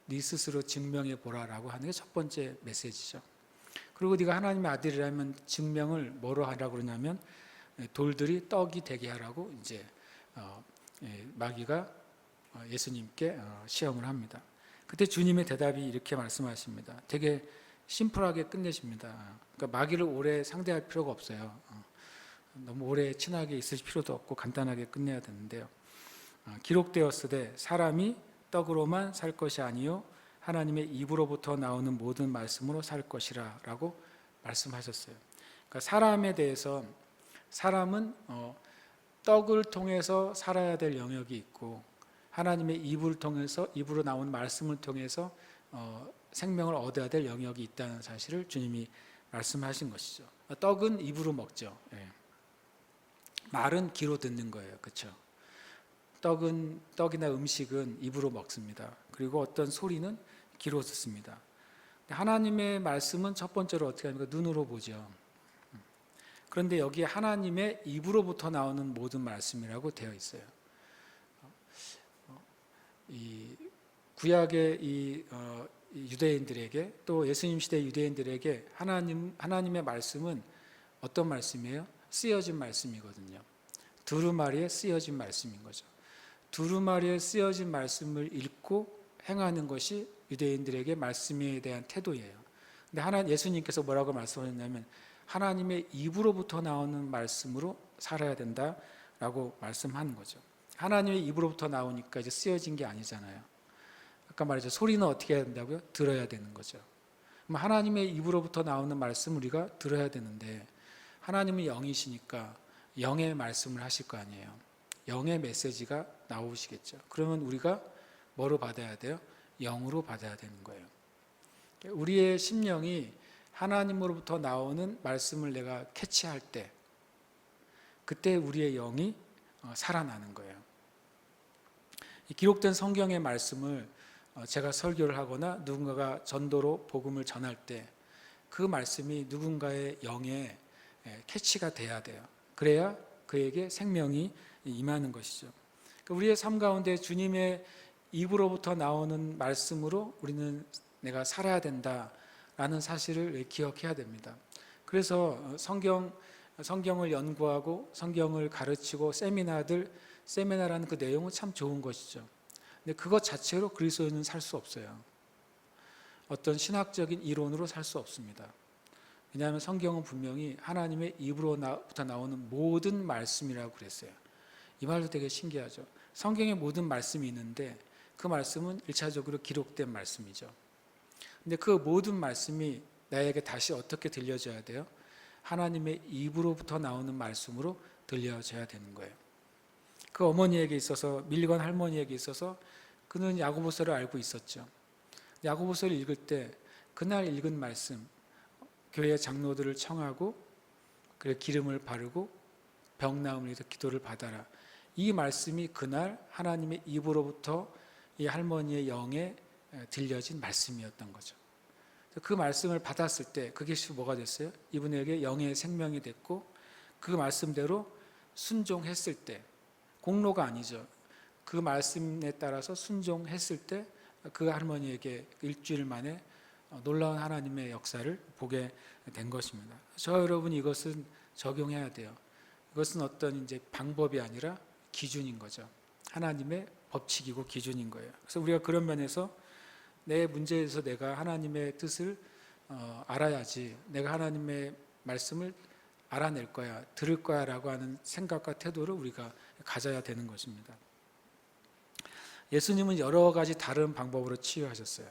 네 스스로 증명해 보라라고 하는 게 첫 번째 메시지죠. 그리고 네가 하나님의 아들이라면 증명을 뭐로 하라고 그러냐면 돌들이 떡이 되게 하라고 이제 마귀가 예수님께 시험을 합니다. 그때 주님의 대답이 이렇게 말씀하십니다. 되게 심플하게 끝내십니다. 그러니까 마귀를 오래 상대할 필요가 없어요. 너무 오래 친하게 있을 필요도 없고 간단하게 끝내야 되는데요. 기록되었으되 사람이 떡으로만 살 것이 아니요 하나님의 입으로부터 나오는 모든 말씀으로 살 것이라 라고 말씀하셨어요. 그러니까 사람에 대해서 사람은 떡을 통해서 살아야 될 영역이 있고 하나님의 입을 통해서 입으로 나오는 말씀을 통해서 생명을 얻어야 될 영역이 있다는 사실을 주님이 말씀하신 것이죠. 떡은 입으로 먹죠. 말은 귀로 듣는 거예요. 그렇죠? 떡이나 음식은 입으로 먹습니다. 그리고 어떤 소리는 귀로 듣습니다. 하나님의 말씀은 첫 번째로 어떻게 합니까? 눈으로 보죠. 그런데 여기에 하나님의 입으로부터 나오는 모든 말씀이라고 되어 있어요. 이 구약의 이 유대인들에게 또 예수님 시대 유대인들에게 하나님의 말씀은 어떤 말씀이에요? 쓰여진 말씀이거든요. 두루마리에 쓰여진 말씀인 거죠. 두루마리에 쓰여진 말씀을 읽고 행하는 것이 유대인들에게 말씀에 대한 태도예요. 근데 예수님께서 뭐라고 말씀하셨냐면 하나님의 입으로부터 나오는 말씀으로 살아야 된다라고 말씀하는 거죠. 하나님의 입으로부터 나오니까 이제 쓰여진 게 아니잖아요. 아까 말했죠. 소리는 어떻게 해야 된다고요? 들어야 되는 거죠. 그럼 하나님의 입으로부터 나오는 말씀 우리가 들어야 되는데 하나님은 영이시니까 영의 말씀을 하실 거 아니에요. 영의 메시지가 나오시겠죠. 그러면 우리가 뭐로 받아야 돼요? 영으로 받아야 되는 거예요. 우리의 심령이 하나님으로부터 나오는 말씀을 내가 캐치할 때 그때 우리의 영이 살아나는 거예요. 기록된 성경의 말씀을 제가 설교를 하거나 누군가가 전도로 복음을 전할 때 그 말씀이 누군가의 영에 캐치가 돼야 돼요. 그래야 그에게 생명이 임하는 것이죠. 우리의 삶 가운데 주님의 입으로부터 나오는 말씀으로 우리는 내가 살아야 된다라는 사실을 기억해야 됩니다. 그래서 성경을 연구하고 성경을 가르치고 세미나라는 그 내용은 참 좋은 것이죠. 근데 그것 자체로 그리스도인은 살 수 없어요. 어떤 신학적인 이론으로 살 수 없습니다. 왜냐하면 성경은 분명히 하나님의 입으로부터 나오는 모든 말씀이라고 그랬어요. 이 말도 되게 신기하죠. 성경에 모든 말씀이 있는데 그 말씀은 1차적으로 기록된 말씀이죠. 근데 그 모든 말씀이 나에게 다시 어떻게 들려져야 돼요? 하나님의 입으로부터 나오는 말씀으로 들려져야 되는 거예요. 그 어머니에게 있어서 밀건 할머니에게 있어서 그는 야고보서를 알고 있었죠. 야고보서를 읽을 때 그날 읽은 말씀 교회 장로들을 청하고 그래 기름을 바르고 병 나음을 위해서 기도를 받아라. 이 말씀이 그날 하나님의 입으로부터 이 할머니의 영에 들려진 말씀이었던 거죠. 그 말씀을 받았을 때 그게 뭐가 됐어요? 이분에게 영의 생명이 됐고, 그 말씀대로 순종했을 때, 공로가 아니죠. 그 말씀에 따라서 순종했을 때 그 할머니에게 일주일 만에 놀라운 하나님의 역사를 보게 된 것입니다. 저 여러분, 이것은 적용해야 돼요. 이것은 어떤 이제 방법이 아니라 기준인 거죠. 하나님의 법칙이고 기준인 거예요. 그래서 우리가 그런 면에서 내 문제에서 내가 하나님의 뜻을 알아야지, 내가 하나님의 말씀을 알아낼 거야, 들을 거야 라고 하는 생각과 태도를 우리가 가져야 되는 것입니다. 예수님은 여러 가지 다른 방법으로 치유하셨어요.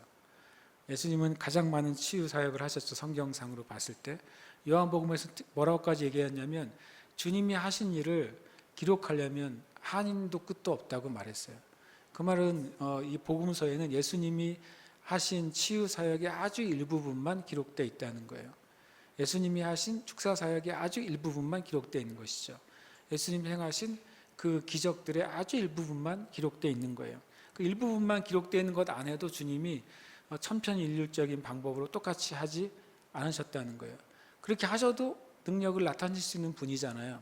예수님은 가장 많은 치유 사역을 하셨죠. 성경상으로 봤을 때 요한복음에서 뭐라고까지 얘기했냐면, 주님이 하신 일을 기록하려면 한인도 끝도 없다고 말했어요. 그 말은 이 복음서에는 예수님이 하신 치유 사역의 아주 일부분만 기록되어 있다는 거예요. 예수님이 하신 축사 사역의 아주 일부분만 기록되어 있는 것이죠. 예수님이 행하신 그 기적들의 아주 일부분만 기록되어 있는 거예요. 그 일부분만 기록되어 있는 것 안에도 주님이 천편일률적인 방법으로 똑같이 하지 않으셨다는 거예요. 그렇게 하셔도 능력을 나타낼 수 있는 분이잖아요.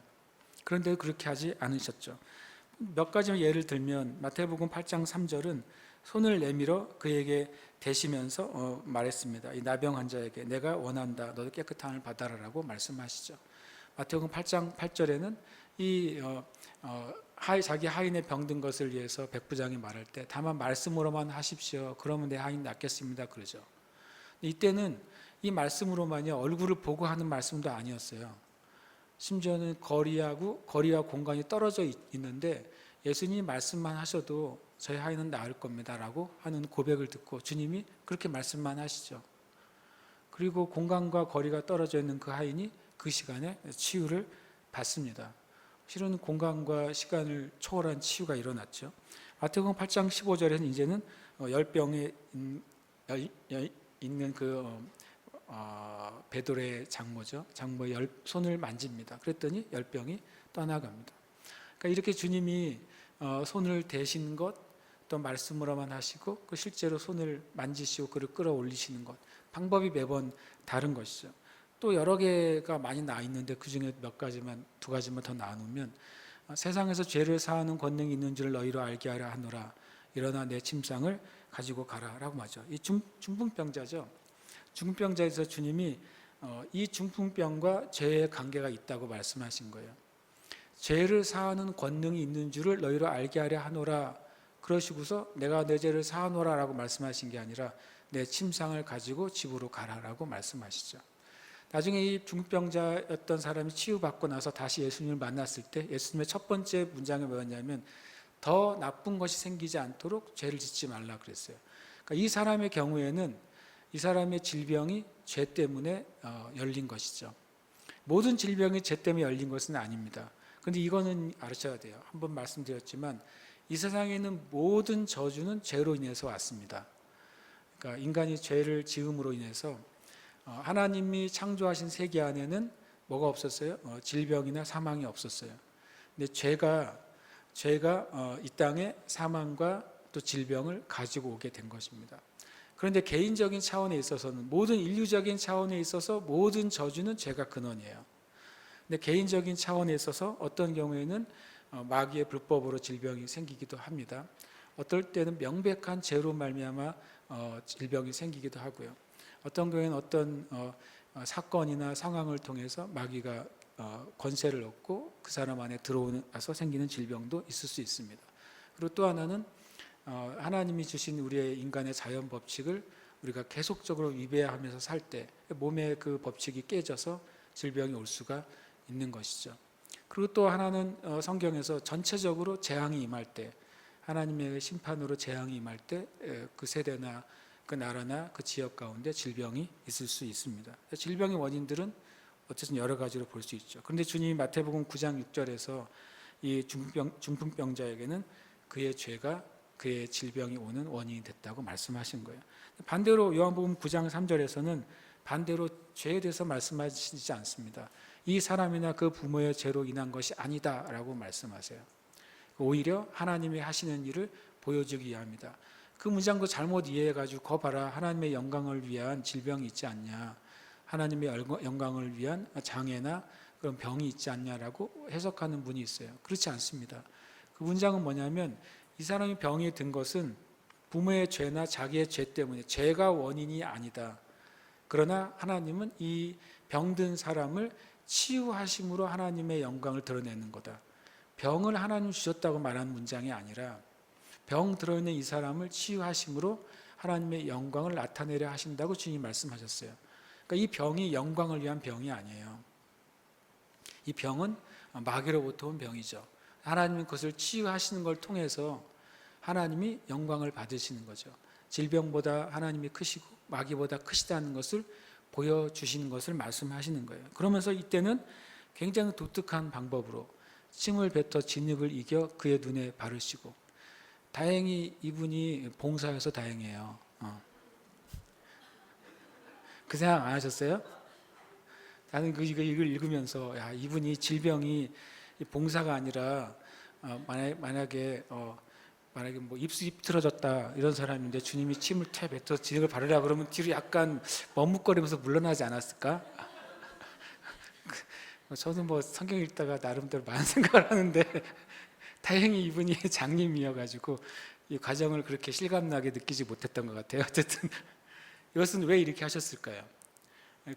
그런데 그렇게 하지 않으셨죠. 몇 가지 예를 들면 마태복음 8장 3절은 손을 내밀어 그에게 대시면서 말했습니다. 이 나병 환자에게 내가 원한다, 너도 깨끗함을 받아라라고 말씀하시죠. 마태복음 8장 8절에는 자기 하인의 병든 것을 위해서 백부장이 말할 때 다만 말씀으로만 하십시오, 그러면 내 하인 낫겠습니다 그러죠. 이때는 이 말씀으로만이 얼굴을 보고 하는 말씀도 아니었어요. 심지어는 거리와 공간이 떨어져 있는데 예수님이 말씀만 하셔도 저희 하인은 나을 겁니다 라고 하는 고백을 듣고 주님이 그렇게 말씀만 하시죠. 그리고 공간과 거리가 떨어져 있는 그 하인이 그 시간에 치유를 받습니다. 실은 공간과 시간을 초월한 치유가 일어났죠. 마태복음 8장 15절에는 이제는 열병에 있는 베드로의 장모죠. 장모의 손을 만집니다. 그랬더니 열병이 떠나갑니다. 그러니까 이렇게 주님이 손을 대신 것, 또 말씀으로만 하시고 실제로 손을 만지시고 그를 끌어올리시는 것, 방법이 매번 다른 것이죠. 또 여러 개가 많이 나와 있는데 그중에 두 가지만 더 나누면, 세상에서 죄를 사하는 권능이 있는 줄 너희로 알게 하려 하노라, 일어나 내 침상을 가지고 가라 라고 하죠. 이 중풍병자죠. 중풍병자에서 주님이 이 중풍병과 죄의 관계가 있다고 말씀하신 거예요. 죄를 사하는 권능이 있는 줄을 너희로 알게 하려 하노라, 그러시고서 내가 내 죄를 사하노라 라고 말씀하신 게 아니라 내 침상을 가지고 집으로 가라라고 말씀하시죠. 나중에 이 중풍병자였던 사람이 치유받고 나서 다시 예수님을 만났을 때 예수님의 첫 번째 문장이 뭐였냐면, 더 나쁜 것이 생기지 않도록 죄를 짓지 말라 그랬어요. 그러니까 이 사람의 경우에는 이 사람의 질병이 죄 때문에 열린 것이죠. 모든 질병이 죄 때문에 열린 것은 아닙니다. 그런데 이거는 알으셔야 돼요. 한번 말씀드렸지만 이 세상에 있는 모든 저주는 죄로 인해서 왔습니다. 그러니까 인간이 죄를 지음으로 인해서 하나님이 창조하신 세계 안에는 뭐가 없었어요? 질병이나 사망이 없었어요. 근데 죄가 이 땅에 사망과 또 질병을 가지고 오게 된 것입니다. 그런데 개인적인 차원에 있어서는, 모든 인류적인 차원에 있어서 모든 저주는 죄가 근원이에요. 근데 개인적인 차원에 있어서 어떤 경우에는 마귀의 불법으로 질병이 생기기도 합니다. 어떨 때는 명백한 죄로 말미암아 질병이 생기기도 하고요. 어떤 경우에는 어떤 사건이나 상황을 통해서 마귀가 권세를 얻고 그 사람 안에 들어와서 생기는 질병도 있을 수 있습니다. 그리고 또 하나는 하나님이 주신 우리의 인간의 자연 법칙을 우리가 계속적으로 위배하면서 살 때 몸의 그 법칙이 깨져서 질병이 올 수가 있는 것이죠. 그리고 또 하나는 성경에서 전체적으로 재앙이 임할 때, 하나님의 심판으로 재앙이 임할 때 그 세대나 그 나라나 그 지역 가운데 질병이 있을 수 있습니다. 질병의 원인들은 어쨌든 여러 가지로 볼 수 있죠. 그런데 주님이 마태복음 9장 6절에서 이 중풍병자에게는 그의 죄가 그의 질병이 오는 원인이 됐다고 말씀하신 거예요. 반대로 요한복음 9장 3절에서는 반대로 죄에 대해서 말씀하시지 않습니다. 이 사람이나 그 부모의 죄로 인한 것이 아니다라고 말씀하세요. 오히려 하나님이 하시는 일을 보여주기 위함이다. 그 문장도 잘못 이해해가지고 거 봐라, 하나님의 영광을 위한 질병이 있지 않냐, 하나님의 영광을 위한 장애나 그런 병이 있지 않냐라고 해석하는 분이 있어요. 그렇지 않습니다. 그 문장은 뭐냐면 이 사람이 병이 든 것은 부모의 죄나 자기의 죄 때문에, 죄가 원인이 아니다. 그러나 하나님은 이 병든 사람을 치유하심으로 하나님의 영광을 드러내는 거다. 병을 하나님 주셨다고 말하는 문장이 아니라 병 들어있는 이 사람을 치유하심으로 하나님의 영광을 나타내려 하신다고 주님이 말씀하셨어요. 그러니까 이 병이 영광을 위한 병이 아니에요. 이 병은 마귀로부터 온 병이죠. 하나님은 그것을 치유하시는 걸 통해서 하나님이 영광을 받으시는 거죠. 질병보다 하나님이 크시고 마귀보다 크시다는 것을 보여주시는 것을 말씀하시는 거예요. 그러면서 이때는 굉장히 독특한 방법으로 침을 뱉어 진흙을 이겨 그의 눈에 바르시고, 다행히 이분이 봉사여서 다행이에요. 그 생각 안 하셨어요? 나는 이걸 읽으면서 야, 이분이 질병이 봉사가 아니라 만약에 뭐 입 틀어졌다 이런 사람인데 주님이 침을 태 뱉어 진흙을 바르라 그러면 뒤로 약간 머뭇거리면서 물러나지 않았을까? 저는 뭐 성경 읽다가 나름대로 많은 생각을 하는데 다행히 이분이 장님이어가지고 이 과정을 그렇게 실감나게 느끼지 못했던 것 같아요. 어쨌든 이것은 왜 이렇게 하셨을까요?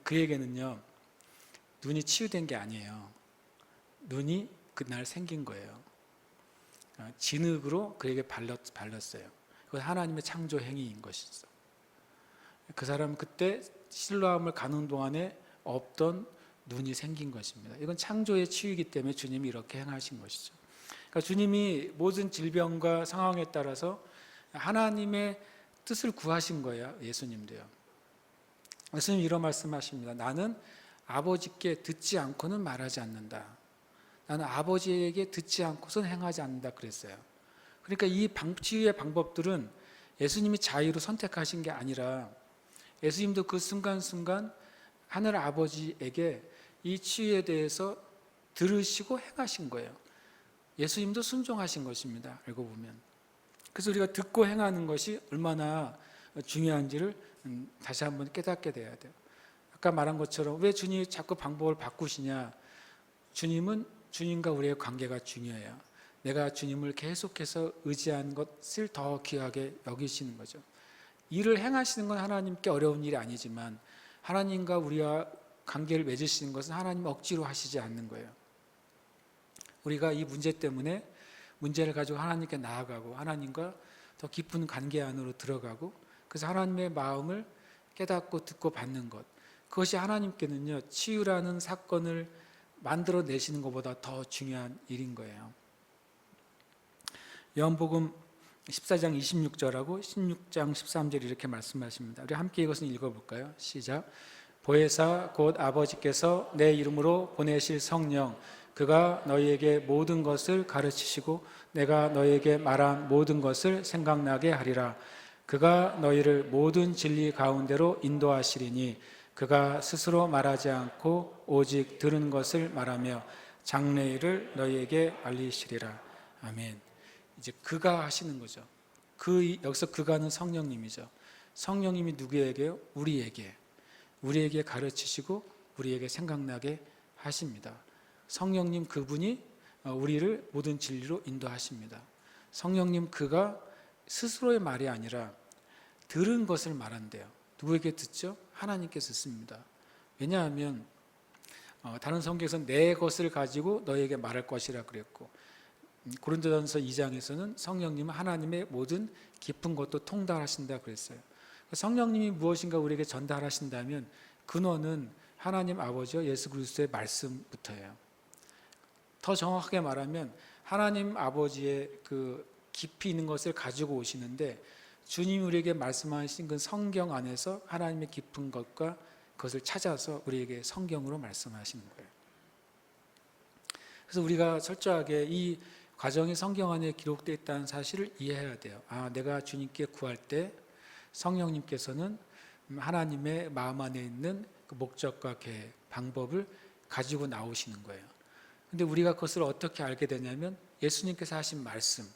그에게는요, 눈이 치유된 게 아니에요. 눈이 그날 생긴 거예요. 진흙으로 그에게 발랐어요. 그건 하나님의 창조 행위인 것이죠. 그 사람은 그때 실로암을 가는 동안에 없던 눈이 생긴 것입니다. 이건 창조의 치유이기 때문에 주님이 이렇게 행하신 것이죠. 그러니까 주님이 모든 질병과 상황에 따라서 하나님의 뜻을 구하신 거예요. 예수님도요. 예수님 이런 말씀하십니다. 나는 아버지께 듣지 않고는 말하지 않는다. 나는 아버지에게 듣지 않고선 행하지 않는다 그랬어요. 그러니까 이 치유의 방법들은 예수님이 자유로 선택하신 게 아니라 예수님도 그 순간순간 하늘 아버지에게 이 치유에 대해서 들으시고 행하신 거예요. 예수님도 순종하신 것입니다. 알고 보면. 그래서 우리가 듣고 행하는 것이 얼마나 중요한지를 다시 한번 깨닫게 돼야 돼요. 아까 말한 것처럼 왜 주님이 자꾸 방법을 바꾸시냐? 주님은 주님과 우리의 관계가 중요해요. 내가 주님을 계속해서 의지하는 것을 더 귀하게 여기시는 거죠. 일을 행하시는 건 하나님께 어려운 일이 아니지만 하나님과 우리와 관계를 맺으시는 것은 하나님 억지로 하시지 않는 거예요. 우리가 이 문제 때문에 문제를 가지고 하나님께 나아가고 하나님과 더 깊은 관계 안으로 들어가고 그래서 하나님의 마음을 깨닫고 듣고 받는 것, 그것이 하나님께는요 치유라는 사건을 만들어내시는 것보다 더 중요한 일인 거예요. 요한복음 14장 26절하고 16장 13절 이렇게 말씀하십니다. 우리 함께 이것을 읽어볼까요? 시작. 보혜사 곧 아버지께서 내 이름으로 보내실 성령, 그가 너희에게 모든 것을 가르치시고 내가 너희에게 말한 모든 것을 생각나게 하리라. 그가 너희를 모든 진리 가운데로 인도하시리니 그가 스스로 말하지 않고 오직 들은 것을 말하며 장래일을 너희에게 알리시리라. 아멘. 이제 그가 하시는 거죠. 여기서 그가는 성령님이죠. 성령님이 누구에게요? 우리에게 가르치시고 우리에게 생각나게 하십니다. 성령님 그분이 우리를 모든 진리로 인도하십니다. 성령님 그가 스스로의 말이 아니라 들은 것을 말한대요. 누구에게 듣죠? 하나님께 듣습니다. 왜냐하면 다른 성경에서는 내 것을 가지고 너에게 말할 것이라 그랬고 고린도전서 2장에서는 성령님은 하나님의 모든 깊은 것도 통달하신다 그랬어요. 성령님이 무엇인가 우리에게 전달하신다면 근원은 하나님 아버지와 예수 그리스도의 말씀부터예요. 더 정확하게 말하면 하나님 아버지의 그 깊이 있는 것을 가지고 오시는데 주님이 우리에게 말씀하신 그 성경 안에서 하나님의 깊은 것과 그것을 찾아서 우리에게 성경으로 말씀하시는 거예요. 그래서 우리가 철저하게 이 과정이 성경 안에 기록되어 있다는 사실을 이해해야 돼요. 내가 주님께 구할 때 성령님께서는 하나님의 마음 안에 있는 그 목적과 계획, 방법을 가지고 나오시는 거예요. 근데 우리가 그것을 어떻게 알게 되냐면 예수님께서 하신 말씀,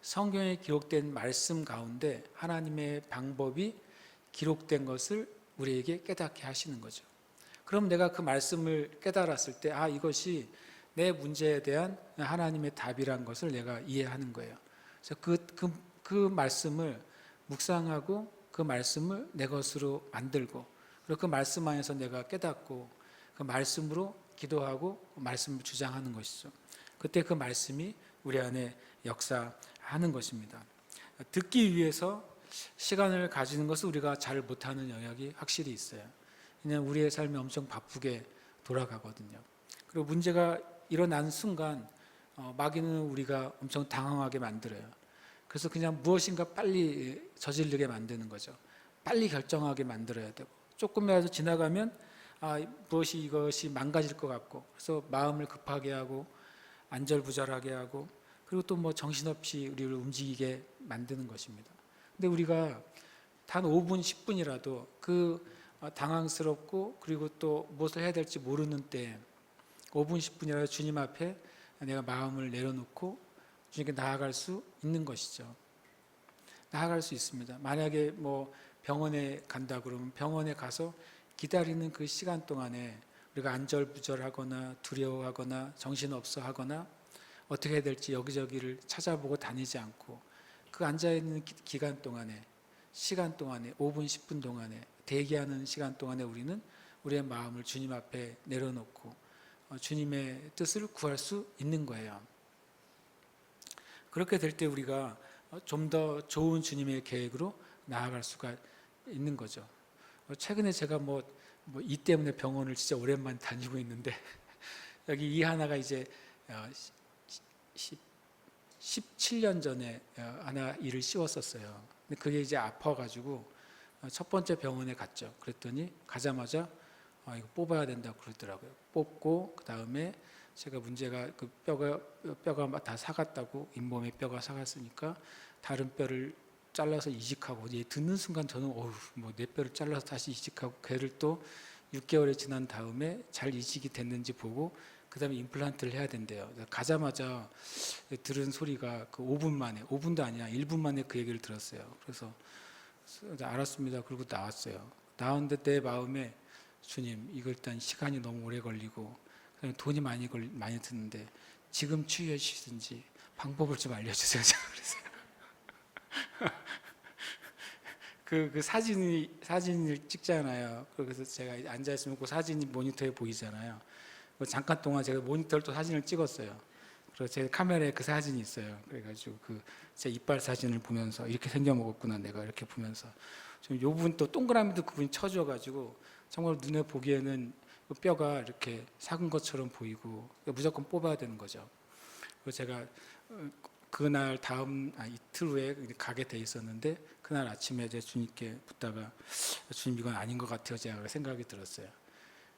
성경에 기록된 말씀 가운데 하나님의 방법이 기록된 것을 우리에게 깨닫게 하시는 거죠. 그럼 내가 그 말씀을 깨달았을 때, 아, 이것이 내 문제에 대한 하나님의 답이란 것을 내가 이해하는 거예요. 그래서 그 말씀을 묵상하고 그 말씀을 내 것으로 만들고, 그리고 그 말씀 안에서 내가 깨닫고 그 말씀으로 기도하고 말씀을 주장하는 것이죠. 그때 그 말씀이 우리 안에 역사하는 것입니다. 듣기 위해서 시간을 가지는 것은 우리가 잘 못하는 영역이 확실히 있어요. 그냥 우리의 삶이 엄청 바쁘게 돌아가거든요. 그리고 문제가 일어나는 순간 마귀는 우리가 엄청 당황하게 만들어요. 그래서 그냥 무엇인가 빨리 저지르게 만드는 거죠. 빨리 결정하게 만들어야 되고, 조금이라도 지나가면 무엇이 이것이 망가질 것 같고, 그래서 마음을 급하게 하고 안절부절하게 하고, 그리고 또 뭐 정신없이 우리를 움직이게 만드는 것입니다. 근데 우리가 단 5분, 10분이라도 그 당황스럽고 그리고 또 무엇을 해야 될지 모르는 때 5분, 10분이라도 주님 앞에 내가 마음을 내려놓고 주님께 나아갈 수 있는 것이죠. 나아갈 수 있습니다. 만약에 뭐 병원에 간다 그러면 병원에 가서 기다리는 그 시간 동안에 우리가 안절부절하거나 두려워하거나 정신없어 하거나 어떻게 해야 될지 여기저기를 찾아보고 다니지 않고 그 앉아있는 기간 동안에, 시간 동안에, 5분, 10분 동안에, 대기하는 시간 동안에 우리는 우리의 마음을 주님 앞에 내려놓고 주님의 뜻을 구할 수 있는 거예요. 그렇게 될 때 우리가 좀 더 좋은 주님의 계획으로 나아갈 수가 있는 거죠. 최근에 제가 이 때문에 병원을 진짜 오랜만에 다니고 있는데 여기 이 하나가 이제 17년 전에 하나 이를 씌웠었어요. 근데 그게 이제 아파가지고 첫 번째 병원에 갔죠. 그랬더니 가자마자 이거 뽑아야 된다고 그러더라고요. 뽑고 그 다음에 제가 문제가 그 뼈가 다 사갔다고, 잇몸에 뼈가 사갔으니까 다른 뼈를 잘라서 이식하고, 이제 듣는 순간 저는 내 뼈를 잘라서 다시 이식하고 걔를 또 6개월이 지난 다음에 잘 이식이 됐는지 보고 그 다음에 임플란트를 해야 된대요. 가자마자 들은 소리가 그 5분 만에, 5분도 아니야 1분 만에 그 얘기를 들었어요. 그래서 알았습니다. 그리고 나왔어요. 나왔는데 내 마음에 주님, 이거 일단 시간이 너무 오래 걸리고 돈이 많이 드는데 지금 치유해 주시든지 방법을 좀 알려주세요. 그래서 그 사진을 찍잖아요. 그래서 제가 앉아 있으면 그 사진이 모니터에 보이잖아요. 잠깐 동안 제가 모니터를 또 사진을 찍었어요. 그래서 제 카메라에 그 사진이 있어요. 그래가지고 제 이빨 사진을 보면서 이렇게 생겨 먹었구나 내가, 이렇게 보면서 좀 요 부분 또 동그라미도 그분이 쳐줘가지고 정말 눈에 보기에는 뼈가 이렇게 삭은 것처럼 보이고 무조건 뽑아야 되는 거죠. 그래서 제가 그날 이틀 후에 가게 돼 있었는데 그날 아침에 이제 주님께 붙다가 주님, 이건 아닌 것 같아요 제가 생각이 들었어요.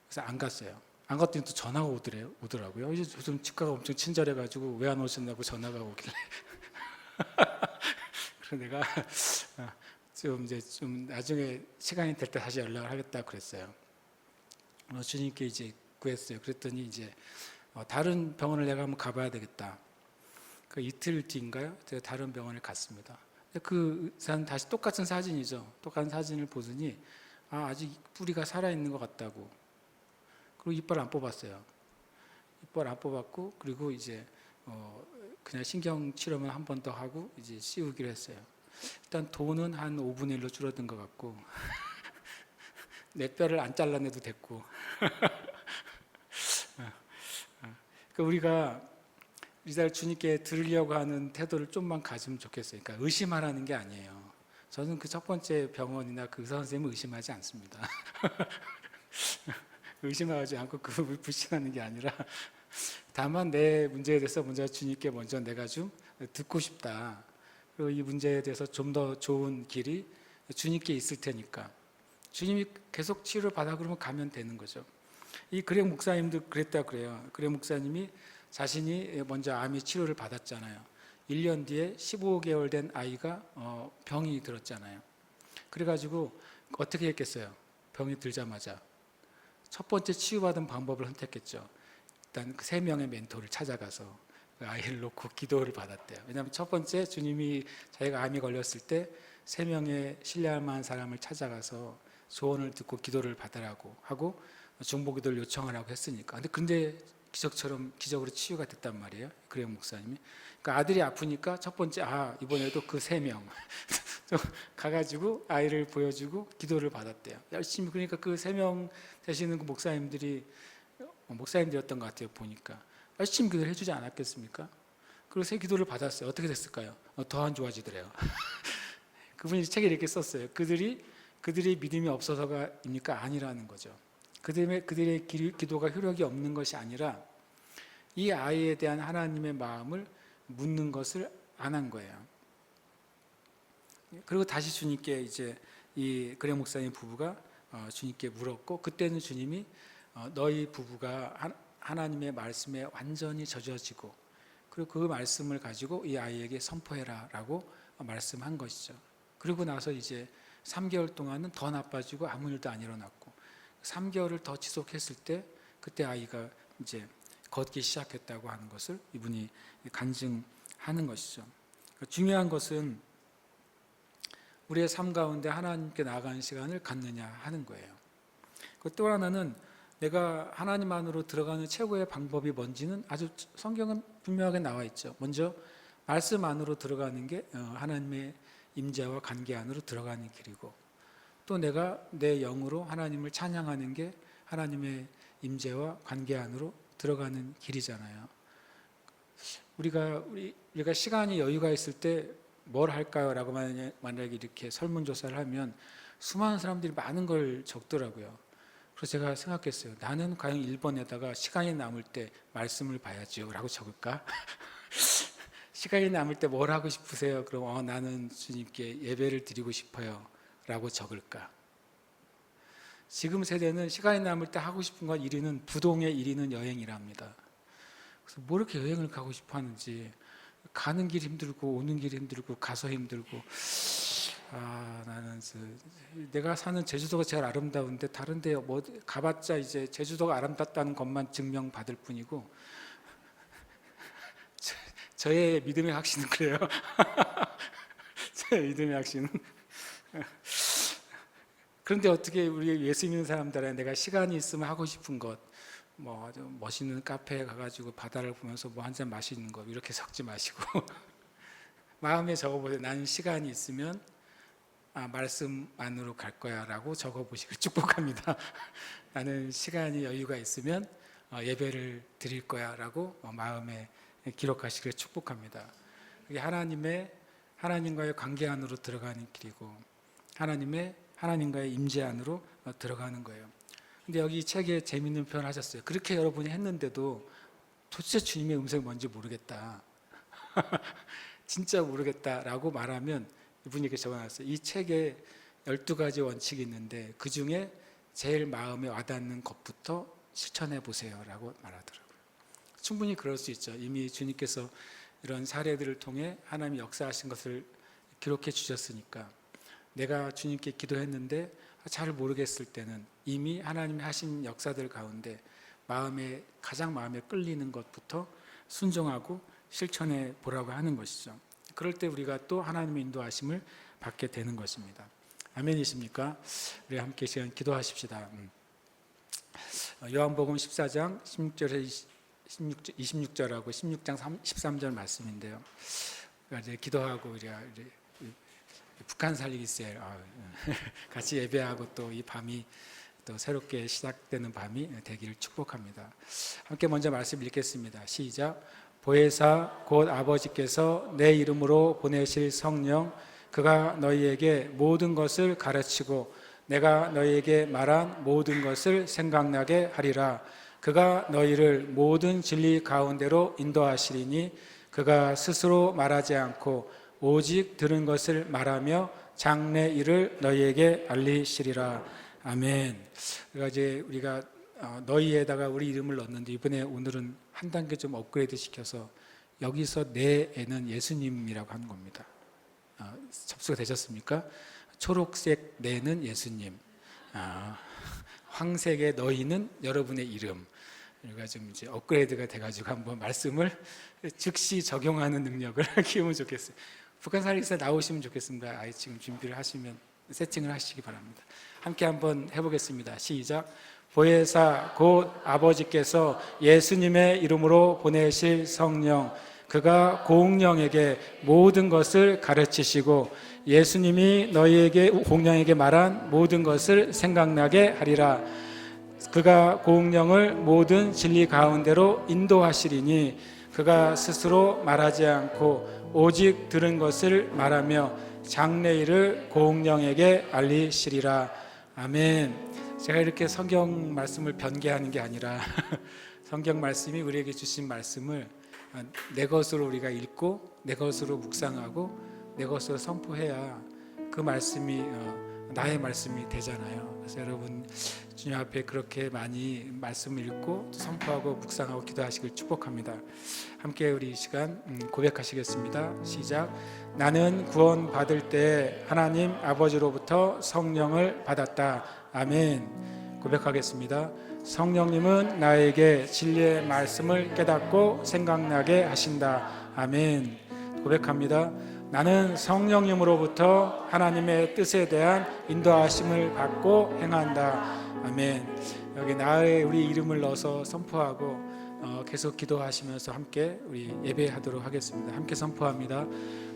그래서 안 갔어요. 안 갔더니 또 전화가 오더라고요. 이제 요즘 치과가 엄청 친절해가지고 왜 안 오셨냐고 전화가 오길래 그래서 내가 좀 나중에 시간이 될 때 다시 연락을 하겠다 그랬어요. 주님께 이제 구했어요. 그랬더니 이제 다른 병원을 내가 한번 가봐야 되겠다. 그 이틀 뒤인가요? 제가 다른 병원에 갔습니다. 그 의사는 다시 똑같은 사진이죠. 똑같은 사진을 보더니 아직 뿌리가 살아있는 것 같다고. 그리고 이빨 안 뽑았어요. 이빨 안 뽑았고, 그리고 이제 그냥 신경 치료만 한 번 더 하고 이제 씌우기로 했어요. 일단 돈은 한 5분의 1로 줄어든 것 같고 내 뼈를 안 잘라내도 됐고 그러니까 우리가 주님께 들으려고 하는 태도를 좀만 가지면 좋겠어요. 그러니까 의심하라는 게 아니에요. 저는 그 첫 번째 병원이나 그 의사 선생님을 의심하지 않습니다. 의심하지 않고 그분을 불신하는 게 아니라 다만 내 문제에 대해서 먼저 주님께 먼저 내가 좀 듣고 싶다. 그리고 이 문제에 대해서 좀 더 좋은 길이 주님께 있을 테니까 주님이 계속 치료를 받아 그러면 가면 되는 거죠. 이 그렉 목사님도 그랬다고 그래요. 그렉 목사님이 자신이 먼저 암의 치료를 받았잖아요. 1년 뒤에 15개월 된 아이가 병이 들었잖아요. 그래가지고 어떻게 했겠어요? 병이 들자마자 첫 번째 치유받은 방법을 선택했죠. 일단 그 3명의 멘토를 찾아가서 그 아이를 놓고 기도를 받았대요. 왜냐하면 첫 번째 주님이 자기가 암이 걸렸을 때 3명의 신뢰할 만한 사람을 찾아가서 조언을 듣고 기도를 받으라고 하고 중보기도를 요청하라고 했으니까. 근데 기적처럼 기적으로 치유가 됐단 말이에요. 그레이엄 목사님이. 그러니까 아들이 아프니까 첫 번째 이번에도 그 3명 가가지고 아이를 보여주고 기도를 받았대요. 열심히. 그러니까 그 3명 되시는 그 목사님들이었던 것 같아요. 보니까 열심히 기도를 해주지 않았겠습니까? 그리고 새 기도를 받았어요. 어떻게 됐을까요? 더 안 좋아지더래요. 그분이 책에 이렇게 썼어요. 그들이 믿음이 없어서가입니까? 아니라는 거죠. 그들의 기도가 효력이 없는 것이 아니라 이 아이에 대한 하나님의 마음을 묻는 것을 안 한 거예요. 그리고 다시 주님께 이제 이 그레이엄 목사님 부부가 주님께 물었고, 그때는 주님이 너희 부부가 하나님의 말씀에 완전히 젖어지고, 그리고 그 말씀을 가지고 이 아이에게 선포해라 라고 말씀한 것이죠. 그리고 나서 이제 3개월 동안은 더 나빠지고 아무 일도 안 일어났고, 3개월을 더 지속했을 때 그때 아이가 이제 걷기 시작했다고 하는 것을 이분이 간증하는 것이죠. 중요한 것은 우리의 삶 가운데 하나님께 나아가는 시간을 갖느냐 하는 거예요. 또 하나는 내가 하나님 안으로 들어가는 최고의 방법이 뭔지는 아주 성경은 분명하게 나와 있죠. 먼저 말씀 안으로 들어가는 게 하나님의 임재와 관계 안으로 들어가는 길이고, 또 내가 내 영으로 하나님을 찬양하는 게 하나님의 임재와 관계 안으로 들어가는 길이잖아요. 우리가 시간이 여유가 있을 때 뭘 할까요? 라고 만약에 이렇게 설문조사를 하면 수많은 사람들이 많은 걸 적더라고요. 그래서 제가 생각했어요. 나는 과연 1번에다가 시간이 남을 때 말씀을 봐야지요 라고 적을까? 시간이 남을 때 뭘 하고 싶으세요? 그럼 나는 주님께 예배를 드리고 싶어요 라고 적을까? 지금 세대는 시간이 남을 때 하고 싶은 건 1위는 부동의 1위는 여행이랍니다. 그래서 뭐 이렇게 여행을 가고 싶어 하는지, 가는 길 힘들고 오는 길 힘들고 가서 힘들고, 나는 내가 사는 제주도가 제일 아름다운데 다른 데 뭐 가봤자 이제 제주도가 아름답다는 것만 증명받을 뿐이고, 저의 믿음의 확신은 그래요. 저의 믿음의 확신은. 그런데 어떻게 우리 예수 믿는 사람들은 내가 시간이 있으면 하고 싶은 것, 뭐 멋있는 카페에 가가지고 바다를 보면서 뭐 한 잔 마시는 거 이렇게 적지 마시고 마음에 적어보세요. 나는 시간이 있으면 말씀 안으로 갈 거야 라고 적어보시길 축복합니다. 나는 시간이 여유가 있으면 예배를 드릴 거야 라고 마음에 기록하시길 축복합니다. 이게 하나님과의 관계 안으로 들어가는 길이고, 하나님과의 임재 안으로 들어가는 거예요. 근데 여기 이 책에 재미있는 표현을 하셨어요. 그렇게 여러분이 했는데도 도대체 주님의 음성이 뭔지 모르겠다. 진짜 모르겠다라고 말하면 이분이 이렇게 적어놨어요. 이 책에 12가지 원칙이 있는데 그 중에 제일 마음에 와닿는 것부터 실천해 보세요 라고 말하더라고요. 충분히 그럴 수 있죠. 이미 주님께서 이런 사례들을 통해 하나님이 역사하신 것을 기록해 주셨으니까, 내가 주님께 기도했는데 잘 모르겠을 때는 이미 하나님이 하신 역사들 가운데 가장 마음에 끌리는 것부터 순종하고 실천해 보라고 하는 것이죠. 그럴 때 우리가 또 하나님의 인도하심을 받게 되는 것입니다. 아멘이십니까? 우리 함께 시간 기도하십시다. 요한복음 14장 16절에 26절하고 16장 13절 말씀인데요. 이제 기도하고 우리 북한 살리기 셀 같이 예배하고 또 이 밤이 또 새롭게 시작되는 밤이 되기를 축복합니다. 함께 먼저 말씀 읽겠습니다. 시작. 보혜사 곧 아버지께서 내 이름으로 보내실 성령, 그가 너희에게 모든 것을 가르치고 내가 너희에게 말한 모든 것을 생각나게 하리라. 그가 너희를 모든 진리 가운데로 인도하시리니 그가 스스로 말하지 않고 오직 들은 것을 말하며 장래 일을 너희에게 알리시리라. 아멘. 우리가 너희에다가 우리 이름을 넣었는데 오늘은 한 단계 좀 업그레이드 시켜서 여기서 내 애는 예수님이라고 하는 겁니다. 접수가 되셨습니까? 초록색 내는 예수님. 황색의 너희는 여러분의 이름. 우리가 좀 이제 업그레이드가 돼가지고 한번 말씀을 즉시 적용하는 능력을 키우면 좋겠어요. 북한 사리기사 나오시면 좋겠습니다. 아예 지금 준비를 하시면 세팅을 하시기 바랍니다. 함께 한번 해보겠습니다. 시작. 보혜사 곧 아버지께서 예수님의 이름으로 보내실 성령, 그가 공령에게 모든 것을 가르치시고 예수님이 너희에게 공령에게 말한 모든 것을 생각나게 하리라. 그가 공령을 모든 진리 가운데로 인도하시리니 그가 스스로 말하지 않고 오직 들은 것을 말하며 장래일을 공령에게 알리시리라. 아멘. 제가 이렇게 성경 말씀을 변개하는 게 아니라 성경 말씀이 우리에게 주신 말씀을 내 것으로 우리가 읽고 내 것으로 묵상하고 내 것으로 선포해야 그 말씀이 나의 말씀이 되잖아요. 그래서 여러분 주님 앞에 그렇게 많이 말씀을 읽고 선포하고 묵상하고 기도하시길 축복합니다. 함께 우리 이 시간 고백하시겠습니다. 시작. 나는 구원 받을 때 하나님 아버지로부터 성령을 받았다. 아멘. 고백하겠습니다. 성령님은 나에게 진리의 말씀을 깨닫고 생각나게 하신다. 아멘. 고백합니다. 나는 성령님으로부터 하나님의 뜻에 대한 인도하심을 받고 행한다. 아멘. 여기 나의 우리 이름을 넣어서 선포하고 계속 기도하시면서 함께 우리 예배하도록 하겠습니다. 함께 선포합니다.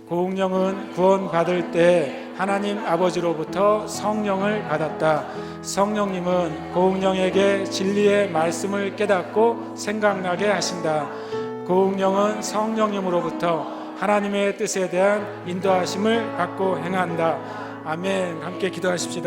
공령은 구원 받을 때 하나님 아버지로부터 성령을 받았다. 성령님은 공령에게 진리의 말씀을 깨닫고 생각나게 하신다. 공령은 성령님으로부터 하나님의 뜻에 대한 인도하심을 받고 행한다. 아멘. 함께 기도하십시다.